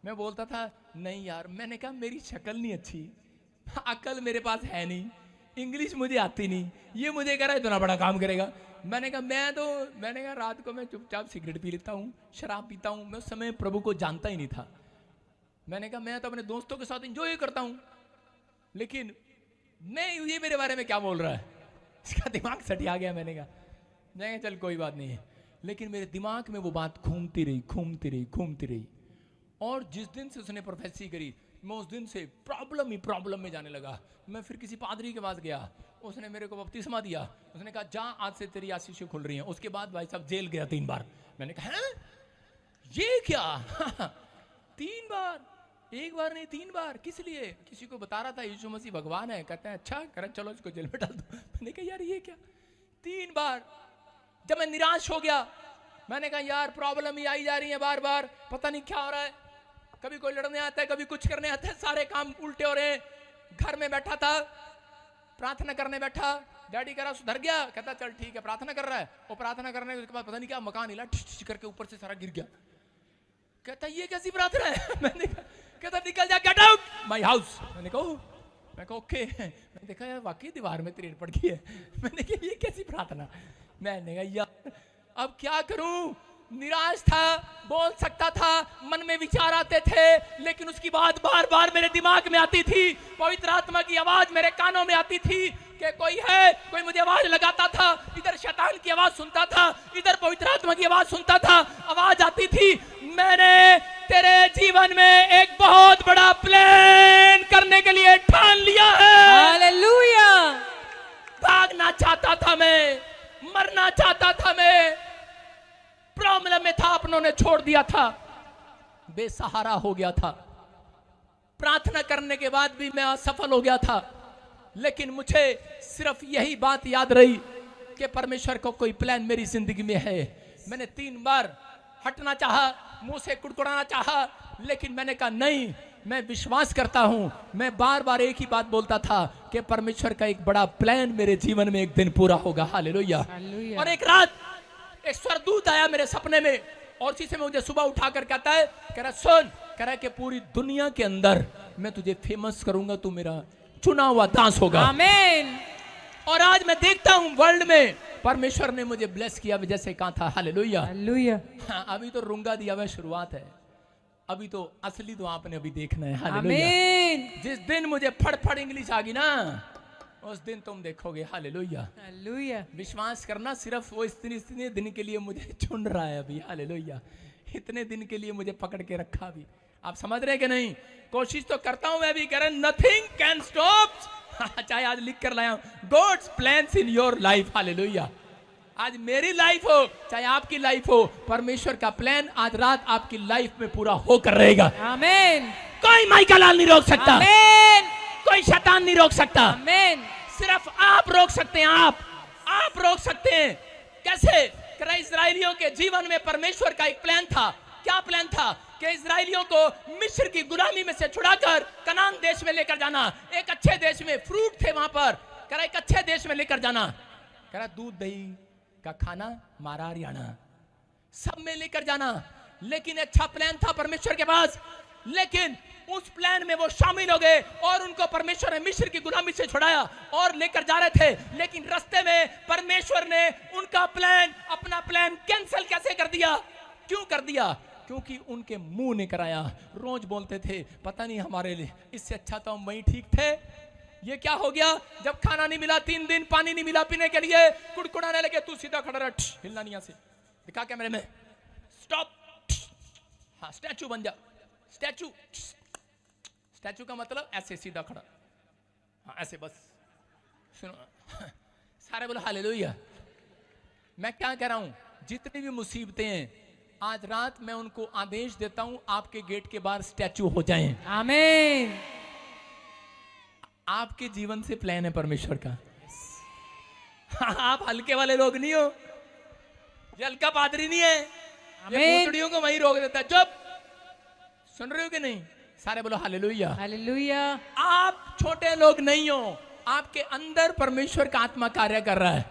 मैं बोलता था नहीं यार, मैंने कहा मेरी शक्ल नहीं अच्छी, अकल मेरे पास है नहीं, इंग्लिश मुझे आती नहीं, ये मुझे कह रहा है इतना बड़ा काम करेगा। मैंने कहा रात को मैं चुपचाप सिगरेट पी लेता हूँ, शराब पीता हूँ। मैं उस समय प्रभु को जानता ही नहीं था। मैंने कहा मैं तो अपने दोस्तों के साथ एंजॉय करता हूँ, लेकिन मैं ये मेरे बारे में क्या बोल रहा है, इसका दिमाग सटिया गया। मैंने कहा चल कोई बात नहीं है, लेकिन मेरे दिमाग में वो बात घूमती रही। और जिस दिन से उसने प्रोफेसी करी, मैं उस दिन से प्रॉब्लम में जाने लगा। मैं फिर किसी पादरी के पास गया, उसने मेरे को बपतिस्मा दिया। उसने कहा जा आज से तेरी आशीषें खुल रही हैं। उसके बाद भाई साहब जेल गया 3 बार। मैंने कहा ये क्या 3 बार, 1 बार नहीं 3 बार, किस लिए? किसी को बता रहा था यीशु मसीह भगवान है। कहते हैं अच्छा, कर चलो इसको जेल में डाल दो। मैंने कहा यार ये क्या 3 बार। जब मैं निराश हो गया, मैंने कहा यार प्रॉब्लम ही आई जा रही है बार बार, पता नहीं क्या हो रहा है। कभी कोई लड़ने आता है, कभी कुछ करने आता है, सारे काम उल्टे हो रहे हैं। घर में बैठा था, प्रार्थना करने बैठा, डैडी कह रहा सुधर गया। कहता चल ठीक है, प्रार्थना कर रहा है। वो प्रार्थना करने के बाद पता नहीं क्या मकान हिला, ठिश करके ऊपर से सारा गिर गया। कहता ये कैसी प्रार्थना है? मैंने कहा, कहता निकल जा, गेट आउट माय हाउस। मैंने कहा ओके। मैंने देखा यार वाकई दीवार में त्रेड़ पड़ गई है। मैंने कहा ये कैसी प्रार्थना? मैंने कहा यार अब क्या करूं, निराश था, बोल सकता था, मन में विचार आते थे, लेकिन उसकी बात बार बार मेरे दिमाग में आती थी। पवित्र आत्मा की आवाज मेरे कानों में आती थी कि कोई है, कोई मुझे आवाज लगाता था। इधर शैतान की आवाज सुनता था, इधर पवित्र आत्मा की आवाज सुनता था, आवाज आती थी मैंने तेरे जीवन में एक बहुत बड़ा प्लान करने के लिए ठान लिया है। हालेलुया। भागना चाहता था मैं, मरना चाहता था मैं, प्रॉब्लम में था, अपनों ने छोड़ दिया था, बेसहारा हो गया था। प्रार्थना करने के बाद भी मैं असफल हो गया था, लेकिन मुझे सिर्फ यही बात याद रही कि परमेश्वर को कोई प्लान मेरी जिंदगी में है। मैंने 3 बार हटना चाहा, मुंह से कुड़कुड़ाना चाहा, लेकिन मैंने कहा नहीं, मैं विश्वास करता हूं। मैं बार बार एक ही बात बोलता था कि परमेश्वर का एक बड़ा प्लान मेरे जीवन में एक दिन पूरा होगा। हालेलुया। और एक रात एक स्वर्गदूत आया मेरे सपने में, और उसी से मुझे सुबह उठाकर कहता है, कह रहा सुन, कह रहा कि पूरी दुनिया के अंदर मैं तुझे फेमस करूंगा, तू मेरा चुना हुआ दास होगा। आमीन। और आज मैं देखता हूं वर्ल्ड में परमेश्वर ने मुझे ब्लेस किया जैसे कहा था। हालेलुया। हालेलुया। हाँ, अभी तो रूंगा दिया हुआ शुरुआत है, अभी तो असली तो आपने अभी देखना है। हालेलुया। आमीन। जिस दिन मुझे फड़ इंग्लिश आ गई ना, उस दिन तुम देखोगे। हालेलुया। हालेलुया। विश्वास करना, सिर्फ वो इतने दिन के लिए मुझे चुन रहा है अभी। हालेलुया। इतने दिन के लिए मुझे पकड़ के रखा अभी। आप समझ रहे कि नहीं? कोशिश तो करता हूं मैं भी, कह रहा नथिंग कैन स्टॉप। चाहे आज लिख कर लाया हूं, God's plans in your life. Hallelujah. आज मेरी लाइफ हो, चाहे आपकी लाइफ हो, परमेश्वर का प्लान आज रात आपकी लाइफ में पूरा होकर रहेगा। आमीन। कोई माइका लाल नहीं रोक सकता। आमीन। कोई शैतान नहीं रोक सकता। आमीन। सिर्फ आप रोक सकते हैं। आप रोक सकते हैं। कैसे? कि इजरायलियों के जीवन में परमेश्वर का एक प्लान था। क्या प्लान था? कि इजरायलियों को मिस्र की गुलामी में से छुड़ाकर कनान देश में लेकर जाना। एक अच्छे देश में फ्रूट थे वहां पर, कह रहा एक अच्छे देश में लेकर जाना। कह रहा दूध दही का खाना, मारा हरियाणा सब में लेकर जाना। लेकिन अच्छा प्लान था परमेश्वर के पास, लेकिन उस प्लान में वो शामिल हो गए और उनको परमेश्वर ने मिस्र की गुलामी से छुड़ाया और लेकर जा रहे थे। लेकिन रास्ते में परमेश्वर ने उनका प्लान, अपना प्लान कैंसिल कैसे कर दिया? क्यों कर दिया? क्योंकि उनके मुंह ने कराया। रोज बोलते थे पता नहीं हमारे लिए, इससे अच्छा तो हम वहीं ठीक थे। ये क्या हो गया? जब खाना नहीं मिला, 3 दिन पानी नहीं मिला पीने के लिए, कुड़कुड़ाने लगे। तू सीधा खड़ा रह, हिलना नहीं, यहाँ से दिखा कैमरे में, स्टॉप। हाँ, स्टैचू बन जा। स्टैचू, स्टैचू का मतलब ऐसे सीधा खड़ा। हाँ ऐसे बस। सुनो सारे बोलो हालेलुया। मैं क्या कह रहा हूं, जितनी भी मुसीबतें हैं आज रात मैं उनको आदेश देता हूं आपके गेट के बाहर स्टैचू हो जाएं। आमीन। आपके जीवन से प्लान है परमेश्वर का। आप हल्के वाले लोग नहीं हो, ये हल्का पादरी नहीं है, ये भूतड़ियों को वहीं रोक देता है। चुप, सुन रहे हो कि नहीं? सारे बोलो हालेलुया। हालेलुया। आप छोटे लोग नहीं हो, आपके अंदर परमेश्वर का आत्मा कार्य कर रहा है।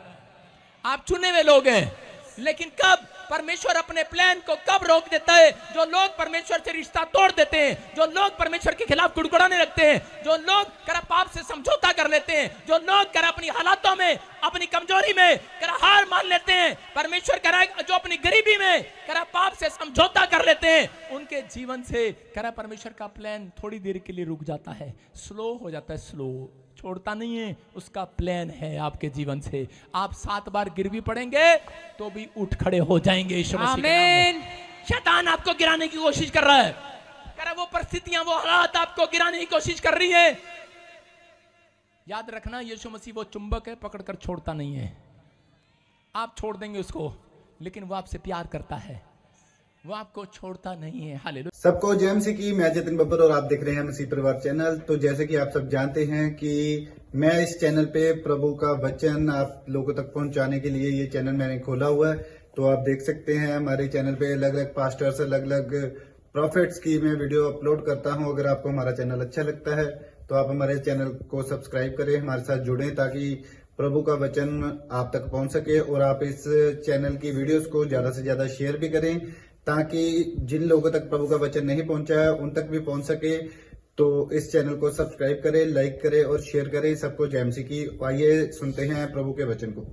आप चुने हुए लोग हैं। लेकिन कब परमेश्वर अपने प्लान को कब रोक देता है? जो लोग परमेश्वर से रिश्ता तोड़ देते हैं, जो लोग परमेश्वर के खिलाफ कुड़कुड़ाने लगते हैं, जो लोग कर पाप से समझौता कर लेते हैं, जो लोग कर अपनी हालातों में, अपनी कमजोरी में कर हार मान लेते हैं, परमेश्वर कर जो अपनी गरीबी में कर पाप से समझौता कर लेते हैं, उनके जीवन से कर परमेश्वर का प्लान थोड़ी देर के लिए रुक जाता है, स्लो हो जाता है। स्लो छोड़ता नहीं है, उसका प्लान है आपके जीवन से। आप 7 बार गिर भी पड़ेंगे तो भी उठ खड़े हो जाएंगे यीशु मसीह के नाम में। शैतान आपको गिराने की कोशिश कर रहा है, कर वो परिस्थितियां, वो हालात आपको गिराने की कोशिश कर रही है। याद रखना, यीशु मसीह वो चुंबक है, पकड़कर छोड़ता नहीं है। आप छोड़ देंगे उसको, लेकिन वो आपसे प्यार करता है, वो आपको छोड़ता नहीं है। हालेलुया। सबको जय मसीह की। मैं जतिन बब्बर और आप देख रहे हैं मसीह परिवार चैनल। तो जैसे कि आप सब जानते हैं कि मैं इस चैनल पे प्रभु का वचन आप लोगों तक पहुंचाने के लिए ये चैनल मैंने खोला हुआ है। तो आप देख सकते हैं हमारे चैनल पे अलग अलग पास्टर्स, अलग अलग प्रॉफिट्स की मैं वीडियो अपलोड करता हूं। अगर आपको हमारा चैनल अच्छा लगता है तो आप हमारे चैनल को सब्सक्राइब करें, हमारे साथ जुड़ें, ताकि प्रभु का वचन आप तक पहुंच सके। और आप इस चैनल की वीडियोस को ज्यादा से ज्यादा शेयर भी करें, ताकि जिन लोगों तक प्रभु का वचन नहीं पहुंचा है उन तक भी पहुंच सके। तो इस चैनल को सब्सक्राइब करें, लाइक करें और शेयर करें। सबको जय मसीह की। आइए सुनते हैं प्रभु के वचन को।